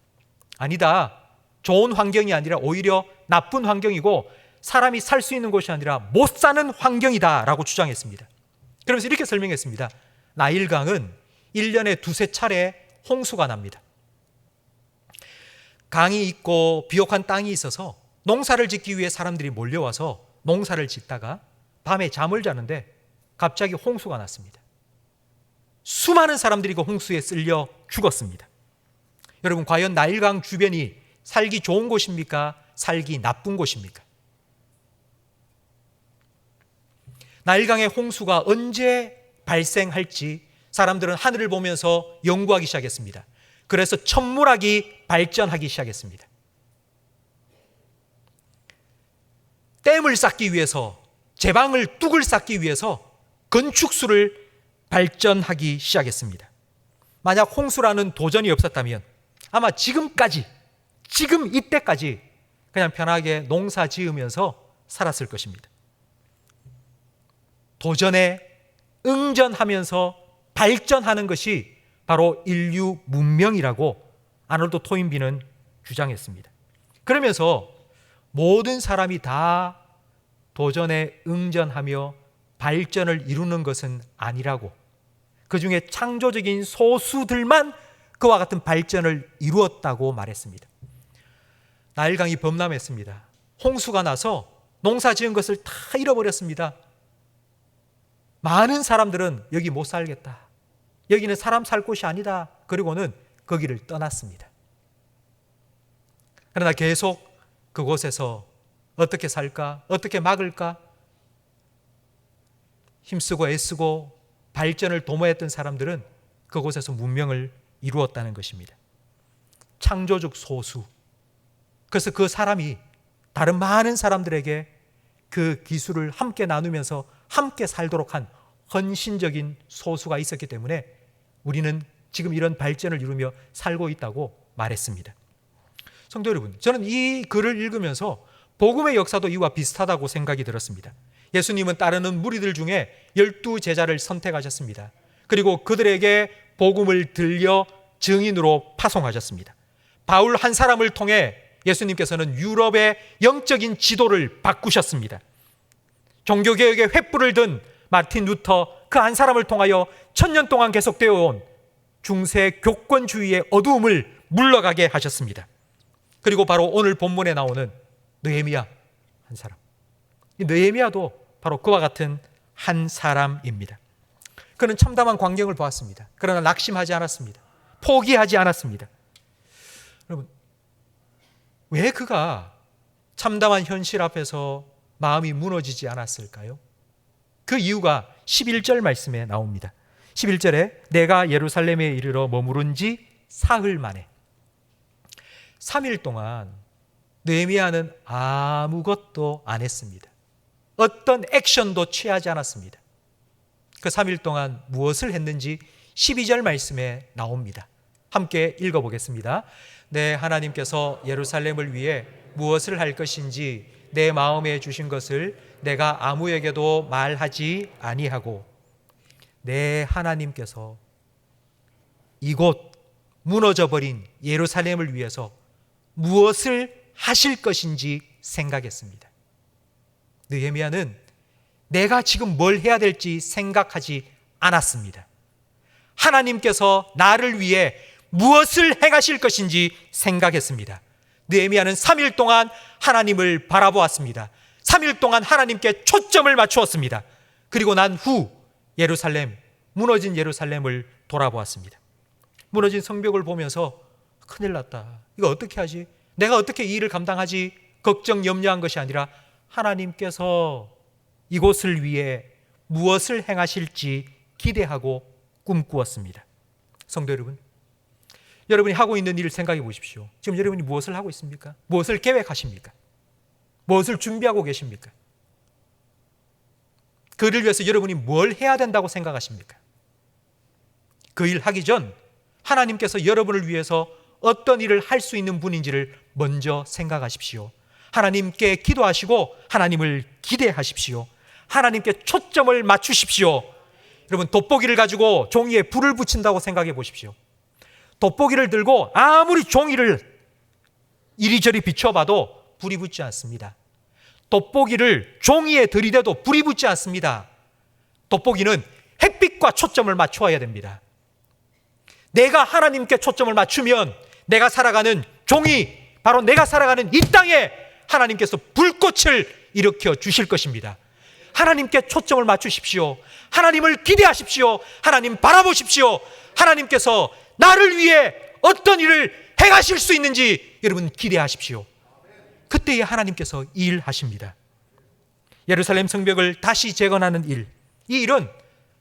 아니다. 좋은 환경이 아니라 오히려 나쁜 환경이고 사람이 살 수 있는 곳이 아니라 못 사는 환경이다 라고 주장했습니다. 그러면서 이렇게 설명했습니다. 나일강은 1년에 두세 차례 홍수가 납니다. 강이 있고 비옥한 땅이 있어서 농사를 짓기 위해 사람들이 몰려와서 농사를 짓다가 밤에 잠을 자는데 갑자기 홍수가 났습니다. 수많은 사람들이 그 홍수에 쓸려 죽었습니다. 여러분, 과연 나일강 주변이 살기 좋은 곳입니까? 살기 나쁜 곳입니까? 나일강의 홍수가 언제 발생할지 사람들은 하늘을 보면서 연구하기 시작했습니다. 그래서 천문학이 발전하기 시작했습니다. 댐을 쌓기 위해서, 제방을 뚝을 쌓기 위해서 건축술을 발전하기 시작했습니다. 만약 홍수라는 도전이 없었다면 아마 지금 이때까지 그냥 편하게 농사 지으면서 살았을 것입니다. 도전에 응전하면서 발전하는 것이 바로 인류 문명이라고 아놀드 토인비는 주장했습니다. 그러면서 모든 사람이 다 도전에 응전하며 발전을 이루는 것은 아니라고, 그 중에 창조적인 소수들만 그와 같은 발전을 이루었다고 말했습니다. 나일강이 범람했습니다. 홍수가 나서 농사 지은 것을 다 잃어버렸습니다. 많은 사람들은 여기 못 살겠다, 여기는 사람 살 곳이 아니다, 그리고는 거기를 떠났습니다. 그러나 계속 그곳에서 어떻게 살까, 어떻게 막을까 힘쓰고 애쓰고 발전을 도모했던 사람들은 그곳에서 문명을 이루었다는 것입니다. 창조적 소수. 그래서 그 사람이 다른 많은 사람들에게 그 기술을 함께 나누면서 함께 살도록 한 헌신적인 소수가 있었기 때문에 우리는 지금 이런 발전을 이루며 살고 있다고 말했습니다. 성도 여러분, 저는 이 글을 읽으면서 복음의 역사도 이와 비슷하다고 생각이 들었습니다. 예수님은 따르는 무리들 중에 12제자를 선택하셨습니다. 그리고 그들에게 복음을 들려 증인으로 파송하셨습니다. 바울 한 사람을 통해 예수님께서는 유럽의 영적인 지도를 바꾸셨습니다. 종교개혁의 횃불을 든 마틴 루터, 그 한 사람을 통하여 1000년 동안 계속되어 온 중세 교권주의의 어두움을 물러가게 하셨습니다. 그리고 바로 오늘 본문에 나오는 느헤미야 한 사람, 이 느헤미야도 바로 그와 같은 한 사람입니다. 그는 참담한 광경을 보았습니다. 그러나 낙심하지 않았습니다. 포기하지 않았습니다. 여러분, 왜 그가 참담한 현실 앞에서 마음이 무너지지 않았을까요? 그 이유가 11절 말씀에 나옵니다. 11절에 내가 예루살렘에 이르러 머무른 지 사흘 만에 3일 동안 느헤미야는 아무것도 안 했습니다. 어떤 액션도 취하지 않았습니다. 그 3일 동안 무엇을 했는지 12절 말씀에 나옵니다. 함께 읽어보겠습니다. 내 하나님께서 예루살렘을 위해 무엇을 할 것인지 내 마음에 주신 것을 내가 아무에게도 말하지 아니하고, 내 하나님께서 이곳 무너져버린 예루살렘을 위해서 무엇을 하실 것인지 생각했습니다. 느헤미야는 내가 지금 뭘 해야 될지 생각하지 않았습니다. 하나님께서 나를 위해 무엇을 행하실 것인지 생각했습니다. 느헤미야는 3일 동안 하나님을 바라보았습니다. 3일 동안 하나님께 초점을 맞추었습니다. 그리고 난 후 예루살렘, 무너진 예루살렘을 돌아보았습니다. 무너진 성벽을 보면서 큰일 났다, 이거 어떻게 하지? 내가 어떻게 이 일을 감당하지? 걱정, 염려한 것이 아니라 하나님께서 이곳을 위해 무엇을 행하실지 기대하고 꿈꾸었습니다. 성도 여러분, 여러분이 하고 있는 일을 생각해 보십시오. 지금 여러분이 무엇을 하고 있습니까? 무엇을 계획하십니까? 무엇을 준비하고 계십니까? 그를 위해서 여러분이 뭘 해야 된다고 생각하십니까? 그 일 하기 전 하나님께서 여러분을 위해서 어떤 일을 할 수 있는 분인지를 먼저 생각하십시오. 하나님께 기도하시고 하나님을 기대하십시오. 하나님께 초점을 맞추십시오. 여러분, 돋보기를 가지고 종이에 불을 붙인다고 생각해 보십시오. 돋보기를 들고 아무리 종이를 이리저리 비춰봐도 불이 붙지 않습니다. 돋보기를 종이에 들이대도 불이 붙지 않습니다. 돋보기는 햇빛과 초점을 맞추어야 됩니다. 내가 하나님께 초점을 맞추면 내가 살아가는 종이, 바로 내가 살아가는 이 땅에 하나님께서 불꽃을 일으켜 주실 것입니다. 하나님께 초점을 맞추십시오. 하나님을 기대하십시오. 하나님 바라보십시오. 하나님께서 나를 위해 어떤 일을 행하실 수 있는지 여러분 기대하십시오. 그때에 하나님께서 일하십니다. 예루살렘 성벽을 다시 재건하는 일, 이 일은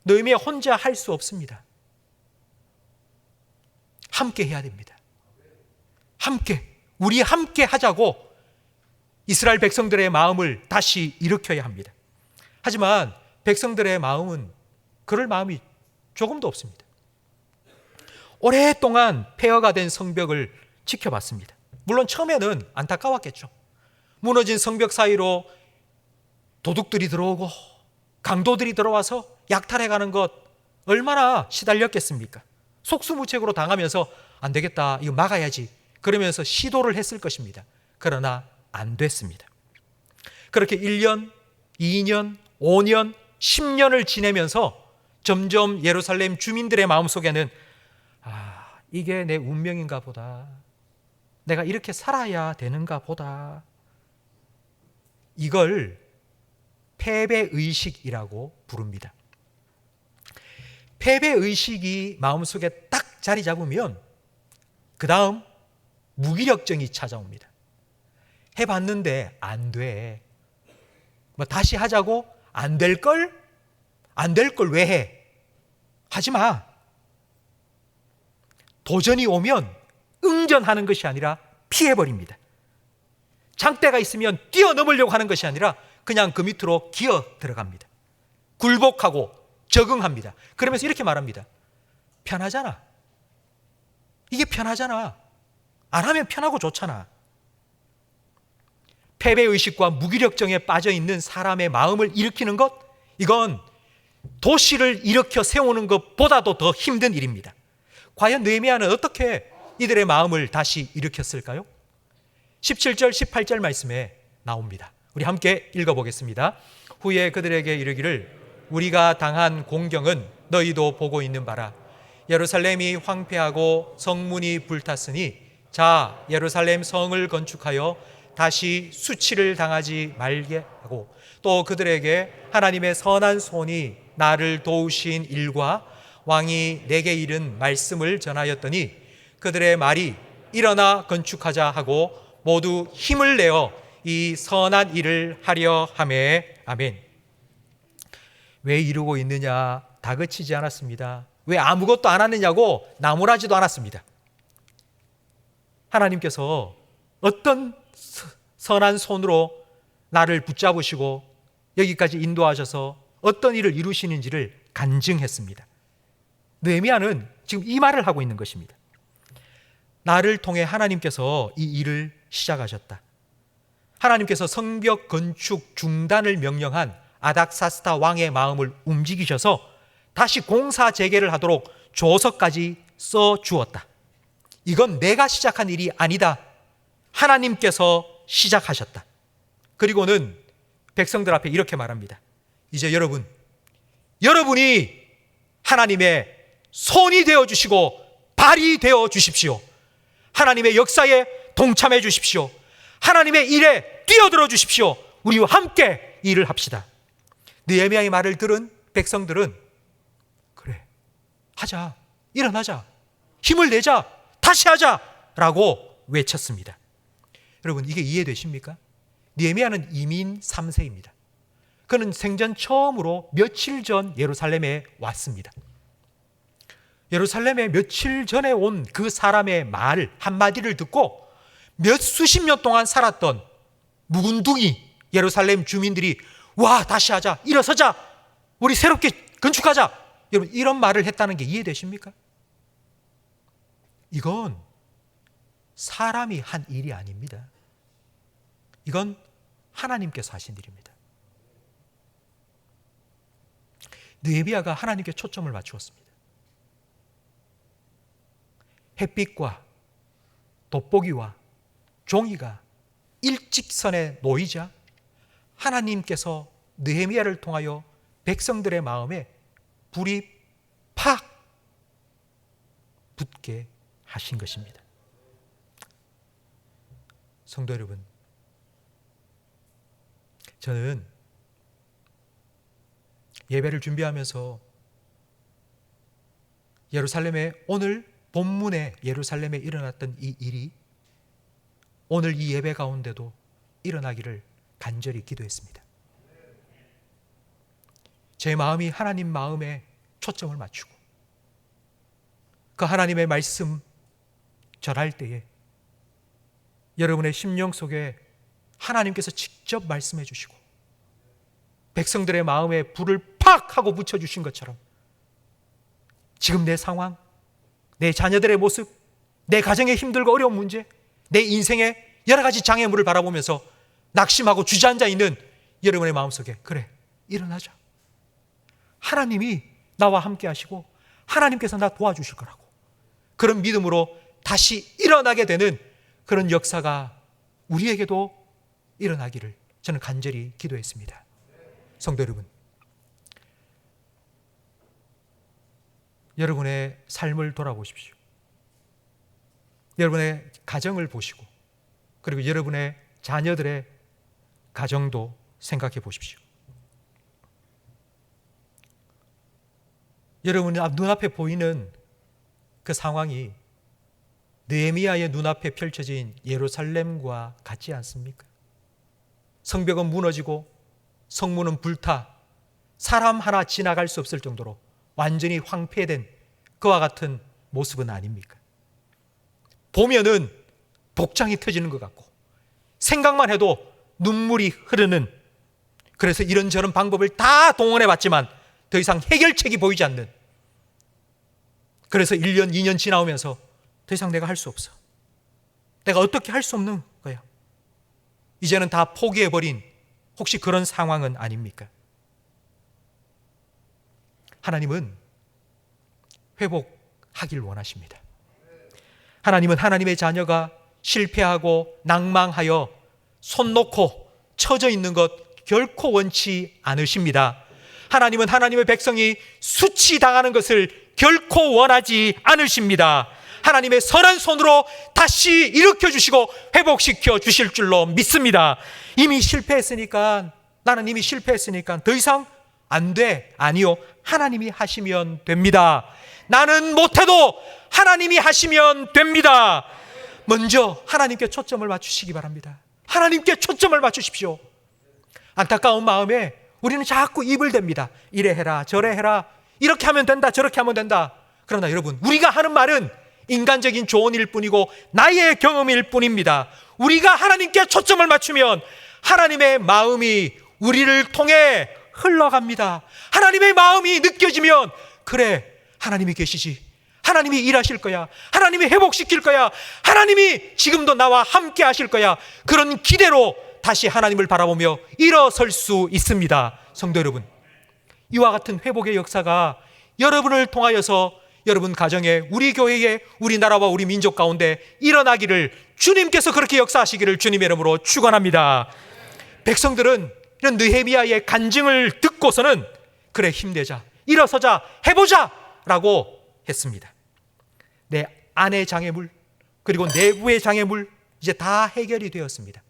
느헤미야 혼자 할 수 없습니다. 함께 해야 됩니다. 우리 함께 하자고 이스라엘 백성들의 마음을 다시 일으켜야 합니다. 하지만 백성들의 마음은 그럴 마음이 조금도 없습니다. 오랫동안 폐허가 된 성벽을 지켜봤습니다. 물론 처음에는 안타까웠겠죠. 무너진 성벽 사이로 도둑들이 들어오고 강도들이 들어와서 약탈해가는 것 얼마나 시달렸겠습니까? 속수무책으로 당하면서 안 되겠다, 이거 막아야지, 그러면서 시도를 했을 것입니다. 그러나 안 됐습니다. 그렇게 1년, 2년, 5년, 10년을 지내면서 점점 예루살렘 주민들의 마음속에는 이게 내 운명인가 보다, 내가 이렇게 살아야 되는가 보다, 이걸 패배의식이라고 부릅니다. 패배의식이 마음속에 딱 자리 잡으면 그 다음 무기력증이 찾아옵니다. 해봤는데 안 돼, 다시 하자고, 안 될걸 왜 해? 하지마. 도전이 오면 응전하는 것이 아니라 피해버립니다. 장대가 있으면 뛰어넘으려고 하는 것이 아니라 그냥 그 밑으로 기어 들어갑니다. 굴복하고 적응합니다. 그러면서 이렇게 말합니다. 편하잖아. 이게 편하잖아. 안 하면 편하고 좋잖아. 패배의식과 무기력증에 빠져있는 사람의 마음을 일으키는 것, 이건 도시를 일으켜 세우는 것보다도 더 힘든 일입니다. 과연 느헤미야는 어떻게 이들의 마음을 다시 일으켰을까요? 17절, 18절 말씀에 나옵니다. 우리 함께 읽어보겠습니다. 후에 그들에게 이르기를 우리가 당한 공경은 너희도 보고 있는 바라. 예루살렘이 황폐하고 성문이 불탔으니 자, 예루살렘 성을 건축하여 다시 수치를 당하지 말게 하고, 또 그들에게 하나님의 선한 손이 나를 도우신 일과 왕이 내게 이른 말씀을 전하였더니 그들의 말이 일어나 건축하자 하고 모두 힘을 내어 이 선한 일을 하려 하매. 아멘. 왜 이루고 있느냐 다그치지 않았습니다. 왜 아무것도 안 하느냐고 나무라지도 않았습니다. 하나님께서 어떤 선한 손으로 나를 붙잡으시고 여기까지 인도하셔서 어떤 일을 이루시는지를 간증했습니다. 느헤미야는 지금 이 말을 하고 있는 것입니다. 나를 통해 하나님께서 이 일을 시작하셨다. 하나님께서 성벽 건축 중단을 명령한 아닥사스다 왕의 마음을 움직이셔서 다시 공사 재개를 하도록 조서까지 써 주었다. 이건 내가 시작한 일이 아니다. 하나님께서 시작하셨다. 그리고는 백성들 앞에 이렇게 말합니다. 이제 여러분이 하나님의 손이 되어 주시고 발이 되어 주십시오. 하나님의 역사에 동참해 주십시오. 하나님의 일에 뛰어들어 주십시오. 우리와 함께 일을 합시다. 느헤미야의 말을 들은 백성들은 그래, 하자, 일어나자, 힘을 내자, 다시 하자 라고 외쳤습니다. 여러분, 이게 이해되십니까? 느헤미야는 이민 3세입니다. 그는 생전 처음으로 며칠 전 예루살렘에 왔습니다. 예루살렘에 며칠 전에 온 그 사람의 말 한마디를 듣고 몇 수십 년 동안 살았던 묵은둥이 예루살렘 주민들이 와, 다시 하자, 일어서자, 우리 새롭게 건축하자, 여러분, 이런 말을 했다는 게 이해되십니까? 이건 사람이 한 일이 아닙니다. 이건 하나님께서 하신 일입니다. 느헤미야가 하나님께 초점을 맞추었습니다. 햇빛과 돋보기와 종이가 일직선에 놓이자 하나님께서 느헤미야를 통하여 백성들의 마음에 불이 팍 붙게 하신 것입니다. 성도 여러분, 저는 예배를 준비하면서 예루살렘에 오늘 본문에 예루살렘에 일어났던 이 일이 오늘 이 예배 가운데도 일어나기를 간절히 기도했습니다. 제 마음이 하나님 마음에 초점을 맞추고 그 하나님의 말씀 전할 때에 여러분의 심령 속에 하나님께서 직접 말씀해 주시고 백성들의 마음에 불을 팍 하고 붙여주신 것처럼 지금 내 상황, 내 자녀들의 모습, 내 가정의 힘들고 어려운 문제, 내 인생의 여러 가지 장애물을 바라보면서 낙심하고 주저앉아 있는 여러분의 마음속에 그래, 일어나자. 하나님이 나와 함께 하시고 하나님께서 나 도와주실 거라고 그런 믿음으로 다시 일어나게 되는 그런 역사가 우리에게도 일어나기를 저는 간절히 기도했습니다. 성도 여러분, 여러분의 삶을 돌아보십시오. 여러분의 가정을 보시고 그리고 여러분의 자녀들의 가정도 생각해 보십시오. 여러분 눈앞에 보이는 그 상황이 느헤미야의 눈앞에 펼쳐진 예루살렘과 같지 않습니까? 성벽은 무너지고 성문은 불타 사람 하나 지나갈 수 없을 정도로 완전히 황폐된 그와 같은 모습은 아닙니까? 보면은 복장이 터지는 것 같고 생각만 해도 눈물이 흐르는, 그래서 이런저런 방법을 다 동원해 봤지만 더 이상 해결책이 보이지 않는, 그래서 1년 2년 지나오면서 더 이상 내가 할 수 없어, 내가 어떻게 할 수 없는 거야, 이제는 다 포기해버린 혹시 그런 상황은 아닙니까? 하나님은 회복하길 원하십니다. 하나님은 하나님의 자녀가 실패하고 낭망하여 손 놓고 처져 있는 것 결코 원치 않으십니다. 하나님은 하나님의 백성이 수치당하는 것을 결코 원하지 않으십니다. 하나님의 선한 손으로 다시 일으켜 주시고 회복시켜 주실 줄로 믿습니다. 이미 실패했으니까, 나는 이미 실패했으니까 더 이상 안 돼. 아니요, 하나님이 하시면 됩니다. 나는 못해도 하나님이 하시면 됩니다. 먼저 하나님께 초점을 맞추시기 바랍니다. 하나님께 초점을 맞추십시오. 안타까운 마음에 우리는 자꾸 입을 댑니다. 이래 해라 저래 해라, 이렇게 하면 된다 저렇게 하면 된다. 그러나 여러분, 우리가 하는 말은 인간적인 조언일 뿐이고 나의 경험일 뿐입니다. 우리가 하나님께 초점을 맞추면 하나님의 마음이 우리를 통해 흘러갑니다. 하나님의 마음이 느껴지면 그래, 하나님이 계시지, 하나님이 일하실 거야, 하나님이 회복시킬 거야, 하나님이 지금도 나와 함께 하실 거야, 그런 기대로 다시 하나님을 바라보며 일어설 수 있습니다. 성도 여러분, 이와 같은 회복의 역사가 여러분을 통하여서 여러분 가정에, 우리 교회에, 우리나라와 우리 민족 가운데 일어나기를, 주님께서 그렇게 역사하시기를 주님의 이름으로 축원합니다. 백성들은 이런 느헤미야의 간증을 듣고서는 그래, 힘내자, 일어서자, 해보자 라고 했습니다. 내 안의 장애물 그리고 내부의 장애물 이제 다 해결이 되었습니다.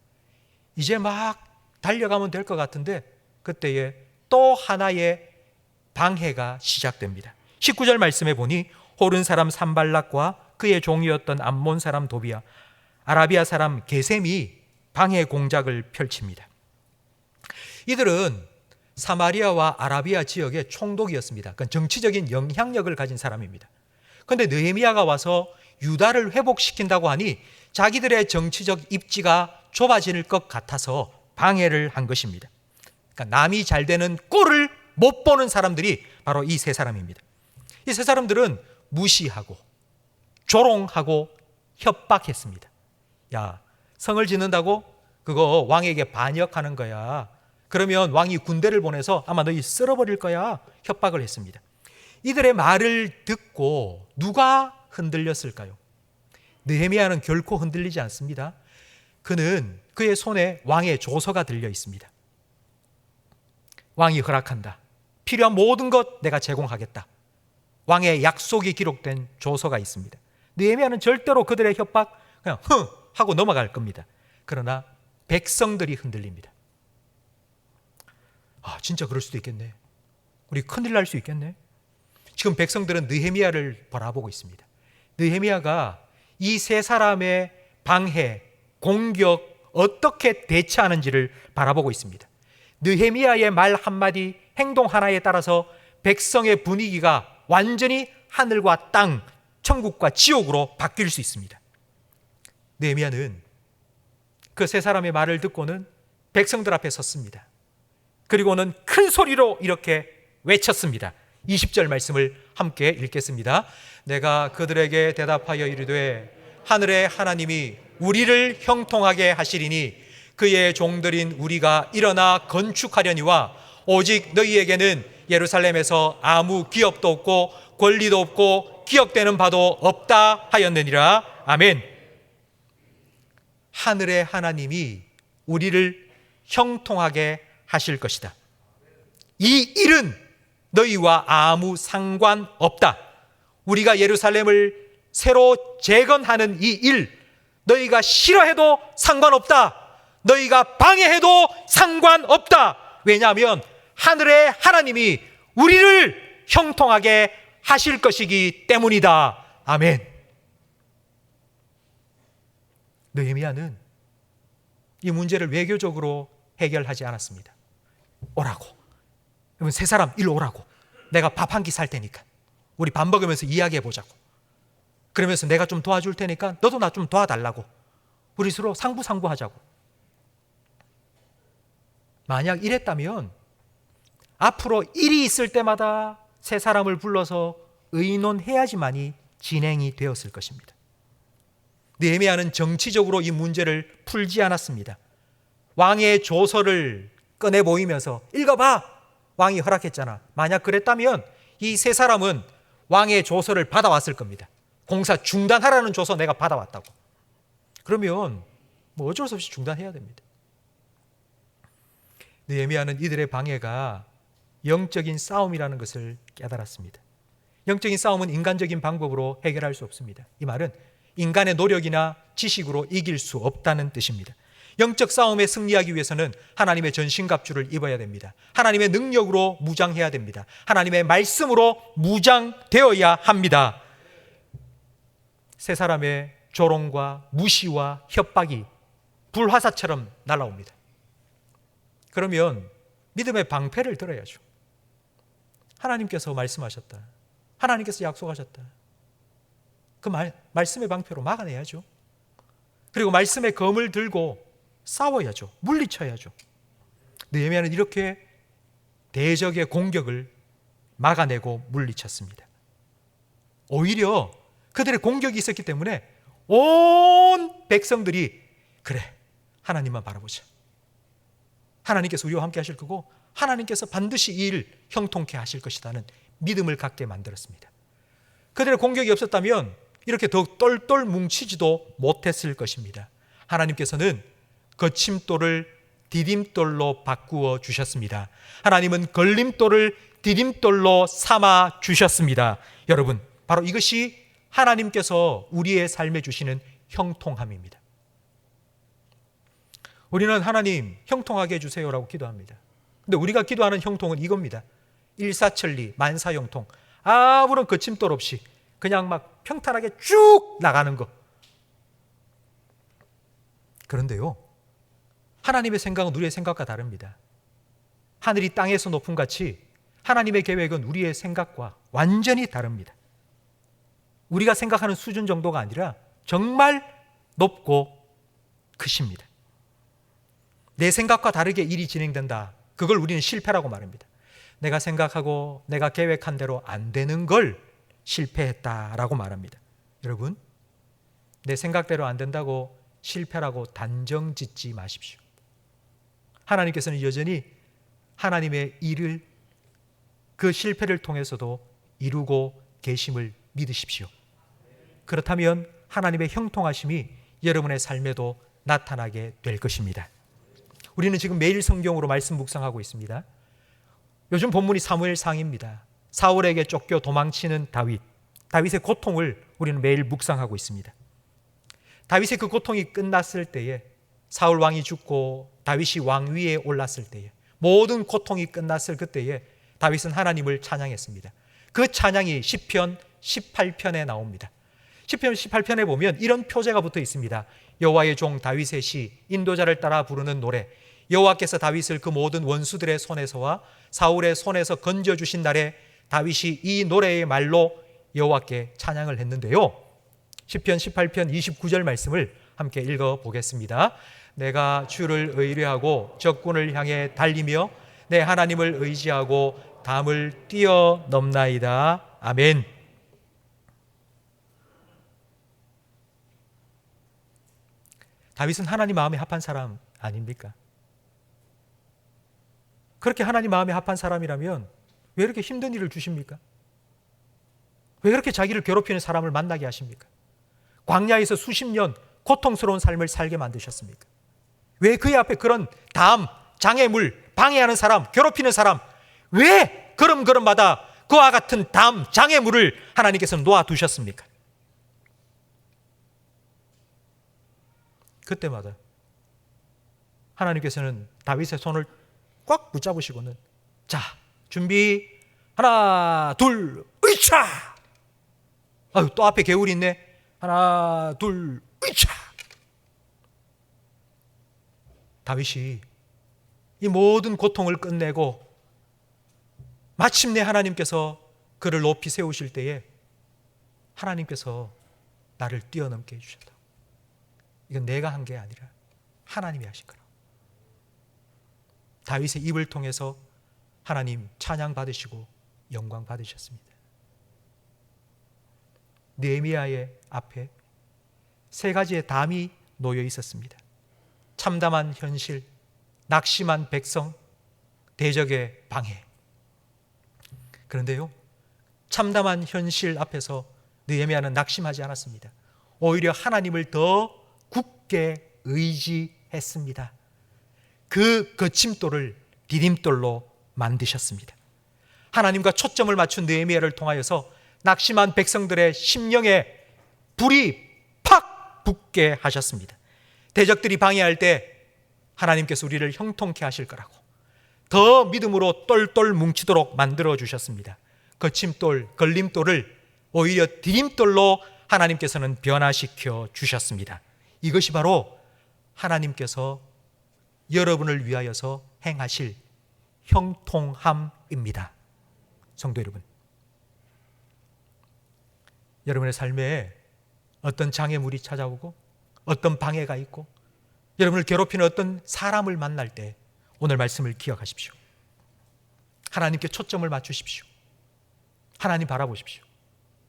이제 막 달려가면 될 것 같은데 그때에 또 하나의 방해가 시작됩니다. 19절 말씀에 보니 호른 사람 산발락과 그의 종이었던 암몬 사람 도비야, 아라비아 사람 게셈이 방해 공작을 펼칩니다. 이들은 사마리아와 아라비아 지역의 총독이었습니다. 그건 정치적인 영향력을 가진 사람입니다. 그런데 느헤미야가 와서 유다를 회복시킨다고 하니 자기들의 정치적 입지가 좁아질 것 같아서 방해를 한 것입니다. 그러니까 남이 잘 되는 꼴을 못 보는 사람들이 바로 이 세 사람입니다. 이 세 사람들은 무시하고 조롱하고 협박했습니다. 야, 성을 짓는다고? 그거 왕에게 반역하는 거야. 그러면 왕이 군대를 보내서 아마 너희 쓸어버릴 거야. 협박을 했습니다. 이들의 말을 듣고 누가 흔들렸을까요? 느헤미야는 결코 흔들리지 않습니다. 그는 그의 손에 왕의 조서가 들려 있습니다. 왕이 허락한다. 필요한 모든 것 내가 제공하겠다. 왕의 약속이 기록된 조서가 있습니다. 느헤미야는 절대로 그들의 협박 그냥 하고 넘어갈 겁니다. 그러나 백성들이 흔들립니다. 아, 진짜 그럴 수도 있겠네. 우리 큰일 날 수 있겠네. 지금 백성들은 느헤미야를 바라보고 있습니다. 느헤미야가 이 세 사람의 방해, 공격 어떻게 대처하는지를 바라보고 있습니다. 느헤미야의 말 한마디, 행동 하나에 따라서 백성의 분위기가 완전히 하늘과 땅, 천국과 지옥으로 바뀔 수 있습니다. 느헤미야는 그 세 사람의 말을 듣고는 백성들 앞에 섰습니다. 그리고는 큰 소리로 이렇게 외쳤습니다. 20절 말씀을 함께 읽겠습니다. 내가 그들에게 대답하여 이르되 하늘의 하나님이 우리를 형통하게 하시리니 그의 종들인 우리가 일어나 건축하려니와 오직 너희에게는 예루살렘에서 아무 기업도 없고 권리도 없고 기억되는 바도 없다 하였느니라. 아멘. 하늘의 하나님이 우리를 형통하게 하실 것이다. 이 일은 너희와 아무 상관없다. 우리가 예루살렘을 새로 재건하는 이 일, 너희가 싫어해도 상관없다. 너희가 방해해도 상관없다. 왜냐하면 하늘의 하나님이 우리를 형통하게 하실 것이기 때문이다. 아멘. 느헤미야는 이 문제를 외교적으로 해결하지 않았습니다. 오라고. 여러분, 세 사람 일로 오라고. 내가 밥 한 끼 살 테니까 우리 밥 먹으면서 이야기해 보자고. 그러면서 내가 좀 도와줄 테니까 너도 나 좀 도와달라고. 우리 서로 상부하자고. 만약 이랬다면 앞으로 일이 있을 때마다 세 사람을 불러서 의논해야지만이 진행이 되었을 것입니다. 느헤미야는 정치적으로 이 문제를 풀지 않았습니다. 왕의 조서를 꺼내 보이면서 읽어봐. 왕이 허락했잖아. 만약 그랬다면 이 세 사람은 왕의 조서를 받아왔을 겁니다. 공사 중단하라는 조서 내가 받아왔다고. 그러면 뭐 어쩔 수 없이 중단해야 됩니다. 느헤미야는 이들의 방해가 영적인 싸움이라는 것을 깨달았습니다. 영적인 싸움은 인간적인 방법으로 해결할 수 없습니다. 이 말은 인간의 노력이나 지식으로 이길 수 없다는 뜻입니다. 영적 싸움에 승리하기 위해서는 하나님의 전신갑주를 입어야 됩니다. 하나님의 능력으로 무장해야 됩니다. 하나님의 말씀으로 무장되어야 합니다. 세 사람의 조롱과 무시와 협박이 불화사처럼 날아옵니다. 그러면 믿음의 방패를 들어야죠. 하나님께서 말씀하셨다. 하나님께서 약속하셨다. 그 말씀의 방패로 막아내야죠. 그리고 말씀의 검을 들고 싸워야죠. 물리쳐야죠. 느헤미야는 이렇게 대적의 공격을 막아내고 물리쳤습니다. 오히려 그들의 공격이 있었기 때문에 온 백성들이 그래, 하나님만 바라보자. 하나님께서 우리와 함께 하실 거고 하나님께서 반드시 이 일 형통케 하실 것이라는 믿음을 갖게 만들었습니다. 그들의 공격이 없었다면 이렇게 더욱 똘똘 뭉치지도 못했을 것입니다. 하나님께서는 거침돌을 디딤돌로 바꾸어 주셨습니다. 하나님은 걸림돌을 디딤돌로 삼아 주셨습니다. 여러분, 바로 이것이 하나님께서 우리의 삶에 주시는 형통함입니다. 우리는 하나님 형통하게 해주세요라고 기도합니다. 근데 우리가 기도하는 형통은 이겁니다. 일사천리, 만사형통. 아무런 거침돌 없이 그냥 막 평탄하게 쭉 나가는 것. 그런데요, 하나님의 생각은 우리의 생각과 다릅니다. 하늘이 땅에서 높음 같이 하나님의 계획은 우리의 생각과 완전히 다릅니다. 우리가 생각하는 수준 정도가 아니라 정말 높고 크십니다. 내 생각과 다르게 일이 진행된다. 그걸 우리는 실패라고 말합니다. 내가 생각하고 내가 계획한 대로 안 되는 걸 실패했다라고 말합니다. 여러분, 내 생각대로 안 된다고 실패라고 단정 짓지 마십시오. 하나님께서는 여전히 하나님의 일을 그 실패를 통해서도 이루고 계심을 믿으십시오. 그렇다면 하나님의 형통하심이 여러분의 삶에도 나타나게 될 것입니다. 우리는 지금 매일 성경으로 말씀 묵상하고 있습니다. 요즘 본문이 사무엘상입니다. 사울에게 쫓겨 도망치는 다윗의 고통을 우리는 매일 묵상하고 있습니다. 다윗의 그 고통이 끝났을 때에, 사울 왕이 죽고 다윗이 왕 위에 올랐을 때에, 모든 고통이 끝났을 그때에 다윗은 하나님을 찬양했습니다. 그 찬양이 시편 18편에 나옵니다. 시편 18편에 보면 이런 표제가 붙어 있습니다. 여호와의 종 다윗의 시, 인도자를 따라 부르는 노래. 여호와께서 다윗을 그 모든 원수들의 손에서와 사울의 손에서 건져주신 날에 다윗이 이 노래의 말로 여호와께 찬양을 했는데요, 시편 18편 29절 말씀을 함께 읽어보겠습니다. 내가 주를 의뢰하고 적군을 향해 달리며 내 하나님을 의지하고 담을 뛰어넘나이다. 아멘. 다윗은 하나님 마음에 합한 사람 아닙니까? 그렇게 하나님 마음에 합한 사람이라면 왜 이렇게 힘든 일을 주십니까? 왜 그렇게 자기를 괴롭히는 사람을 만나게 하십니까? 광야에서 수십 년 고통스러운 삶을 살게 만드셨습니까? 왜 그의 앞에 그런 담, 장애물, 방해하는 사람, 괴롭히는 사람, 왜 걸음걸음마다 그와 같은 담, 장애물을 하나님께서 놓아두셨습니까? 그때마다 하나님께서는 다윗의 손을 꽉 붙잡으시고는, 자, 준비, 하나, 둘, 으이차! 아유, 또 앞에 개울이 있네. 하나, 둘, 으이차! 다윗이 이 모든 고통을 끝내고 마침내 하나님께서 그를 높이 세우실 때에 하나님께서 나를 뛰어넘게 해주셨다. 이건 내가 한 게 아니라 하나님이 하신 거라. 다윗의 입을 통해서 하나님 찬양 받으시고 영광 받으셨습니다. 느헤미야의 앞에 세 가지의 담이 놓여 있었습니다. 참담한 현실, 낙심한 백성, 대적의 방해. 그런데요, 참담한 현실 앞에서 느헤미야는 낙심하지 않았습니다. 오히려 하나님을 더 굳게 의지했습니다. 그 거침돌을 디딤돌로 만드셨습니다. 하나님과 초점을 맞춘 느헤미야를 통하여서 낙심한 백성들의 심령에 불이 팍 붙게 하셨습니다. 대적들이 방해할 때 하나님께서 우리를 형통케 하실 거라고 더 믿음으로 똘똘 뭉치도록 만들어 주셨습니다. 거침돌, 걸림돌을 오히려 디딤돌로 하나님께서는 변화시켜 주셨습니다. 이것이 바로 하나님께서 여러분을 위하여서 행하실 형통함입니다. 성도 여러분, 여러분의 삶에 어떤 장애물이 찾아오고 어떤 방해가 있고 여러분을 괴롭히는 어떤 사람을 만날 때 오늘 말씀을 기억하십시오. 하나님께 초점을 맞추십시오. 하나님 바라보십시오.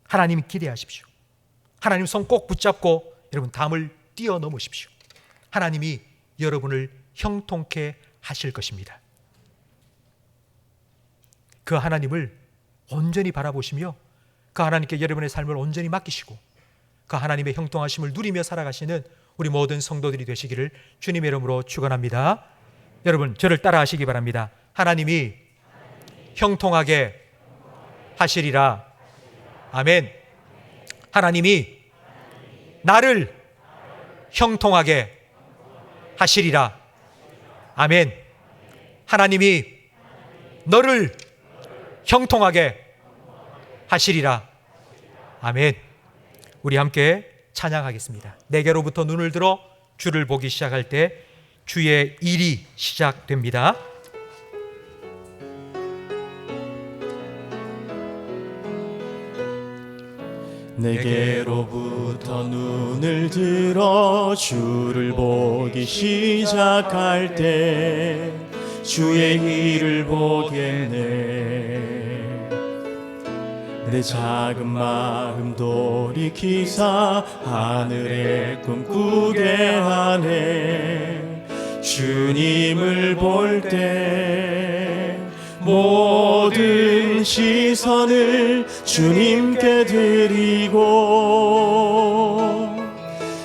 하나님 기대하십시오. 하나님 손 꼭 붙잡고 여러분 담을 뛰어넘으십시오. 하나님이 여러분을 형통케 하실 것입니다. 그 하나님을 온전히 바라보시며 그 하나님께 여러분의 삶을 온전히 맡기시고 그 하나님의 형통하심을 누리며 살아가시는 우리 모든 성도들이 되시기를 주님의 이름으로 축원합니다. 여러분 저를 따라 하시기 바랍니다. 하나님이 형통하게 하시리라. 아멘. 하나님이 나를 형통하게 하시리라. 아멘. 하나님이 너를 형통하게 하시리라. 아멘. 우리 함께 찬양하겠습니다. 내게로부터 눈을 들어 주를 보기 시작할 때 주의 일이 시작됩니다. 내게로부터 눈을 들어 주를 보기 시작할 때 주의 일을 보겠네. 내 작은 마음 돌이키사 하늘의 꿈 꾸게 하네. 주님을 볼 때 모든 시선을 주님께 드리고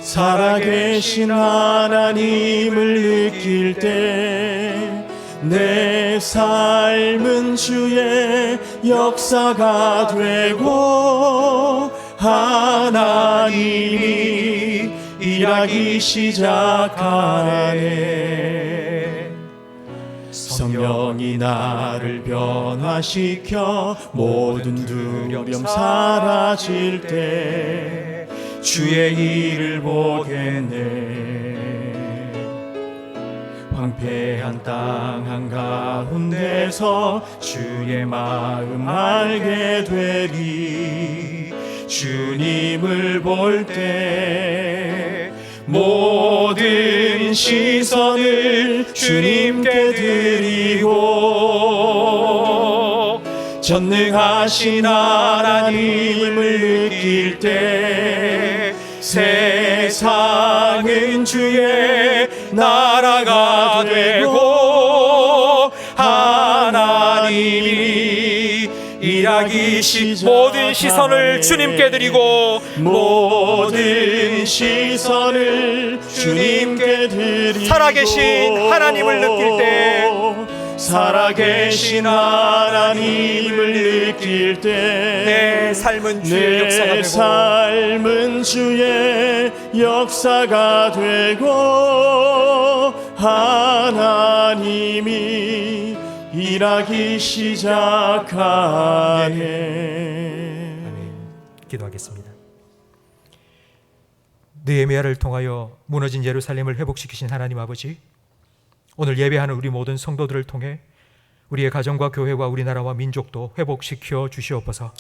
살아계신 하나님을 느낄 때 내 삶은 주의 역사가 되고 하나님이 일하기 시작하네. 성령이 나를 변화시켜 모든 두려움 사라질 때 주의 일을 보겠네. 황폐한 땅 한가운데서 주의 마음 알게 되리. 주님을 볼 때 모든 시선을 주님께 드리고 전능하신 하나님을 느낄 때 세상은 주의 나라가 되고 하나님이 일하기 모든 시선을 주님께 드리고 모든 시선을 주님께 드리고 살아계신 하나님을 느낄 때 살아계신 하나님을 느낄 때 내 삶은 주의 역사가 내 되고 삶은 주의 역사가 되고 하나님이 일하기 시작하네. 기도하겠습니다. 느헤미야를 통하여 무너진 예루살렘을 회복시키신 하나님 아버지, 오늘 예배하는 우리 모든 성도들을 통해 우리의 가정과 교회와 우리나라와 민족도 회복시켜 주시옵소서.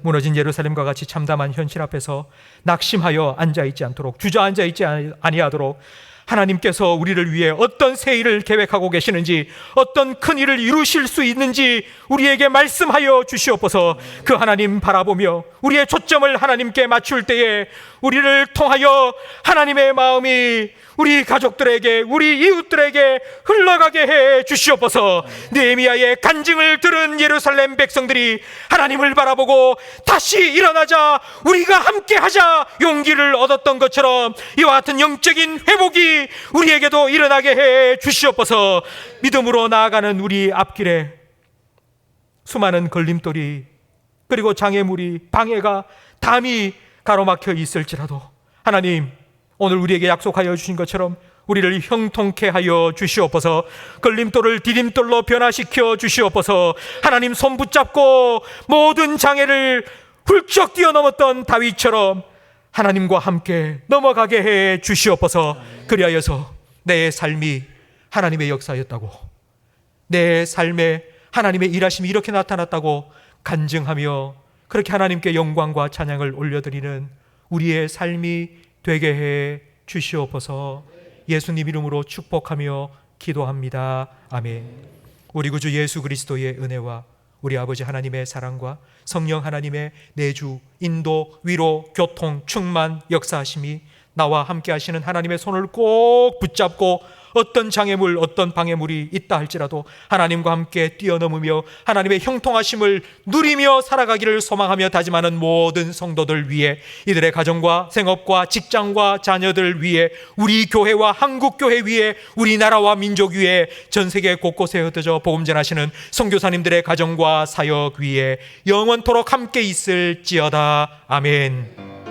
무너진 예루살렘과 같이 참담한 현실 앞에서 낙심하여 앉아있지 않도록, 주저앉아있지 아니하도록 하나님께서 우리를 위해 어떤 새 일을 계획하고 계시는지, 어떤 큰 일을 이루실 수 있는지 우리에게 말씀하여 주시옵소서. 그 하나님 바라보며 우리의 초점을 하나님께 맞출 때에 우리를 통하여 하나님의 마음이 우리 가족들에게, 우리 이웃들에게 흘러가게 해 주시옵소서. 느헤미야의 간증을 들은 예루살렘 백성들이 하나님을 바라보고 다시 일어나자, 우리가 함께하자 용기를 얻었던 것처럼 이와 같은 영적인 회복이 우리에게도 일어나게 해 주시옵소서. 믿음으로 나아가는 우리 앞길에 수많은 걸림돌이, 그리고 장애물이, 방해가, 담이 가로막혀 있을지라도 하나님, 오늘 우리에게 약속하여 주신 것처럼 우리를 형통케 하여 주시옵소서. 걸림돌을 디딤돌로 변화시켜 주시옵소서. 하나님 손 붙잡고 모든 장애를 훌쩍 뛰어넘었던 다윗처럼 하나님과 함께 넘어가게 해 주시옵소서. 그리하여서 내 삶이 하나님의 역사였다고, 내 삶에 하나님의 일하심이 이렇게 나타났다고 간증하며 그렇게 하나님께 영광과 찬양을 올려드리는 우리의 삶이 되게 해 주시옵소서. 예수님 이름으로 축복하며 기도합니다. 아멘. 우리 구주 예수 그리스도의 은혜와 우리 아버지 하나님의 사랑과 성령 하나님의 내주, 인도, 위로, 교통, 충만, 역사하심이 나와 함께 하시는 하나님의 손을 꼭 붙잡고 어떤 장애물, 어떤 방해물이 있다 할지라도 하나님과 함께 뛰어넘으며 하나님의 형통하심을 누리며 살아가기를 소망하며 다짐하는 모든 성도들 위해, 이들의 가정과 생업과 직장과 자녀들 위해, 우리 교회와 한국교회 위해, 우리나라와 민족 위해, 전 세계 곳곳에 흩어져 복음 전하시는 선교사님들의 가정과 사역 위에 영원토록 함께 있을지어다. 아멘.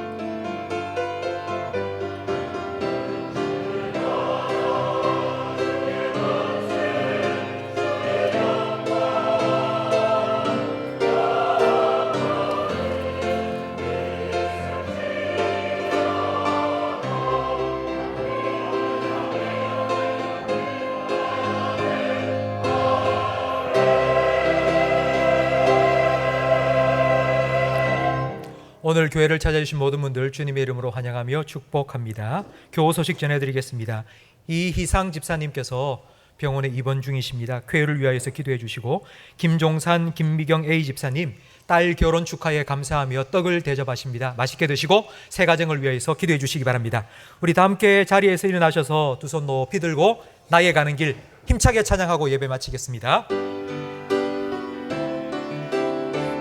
오늘 교회를 찾아주신 모든 분들 주님의 이름으로 환영하며 축복합니다. 교우 소식 전해드리겠습니다. 이희상 집사님께서 병원에 입원 중이십니다. 쾌유를 위하여서 기도해 주시고, 김종산, 김미경 A 집사님 딸 결혼 축하에 감사하며 떡을 대접하십니다. 맛있게 드시고 새 가정을 위하여서 기도해 주시기 바랍니다. 우리 다 함께 자리에서 일어나셔서 두 손 높이 들고 나의 가는 길 힘차게 찬양하고 예배 마치겠습니다.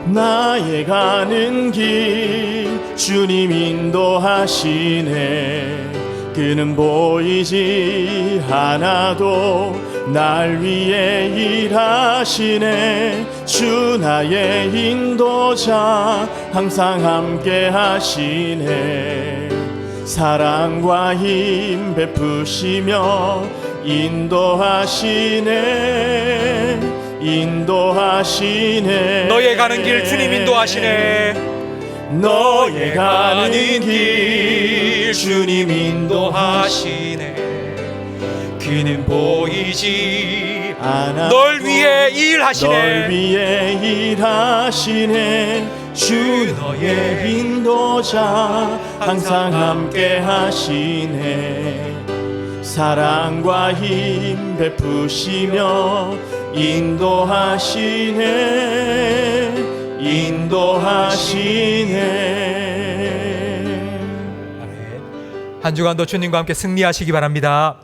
나의 가는 길 주님 인도하시네. 그는 보이지 않아도 날 위해 일하시네. 주 나의 인도자 항상 함께 하시네. 사랑과 힘 베푸시며 인도하시네. 인도하시네. 너의 가는 길 주님 인도하시네. 너의 가는 길 주님 인도하시네. 그는 보이지 않아 널 위해 일하시네. 널 위해 일하시네. 주 너의 인도자 항상 함께 하시네. 사랑과 힘 베푸시며 인도하시네. 인도하시네. 아멘. 한 주간도 주님과 함께 승리하시기 바랍니다.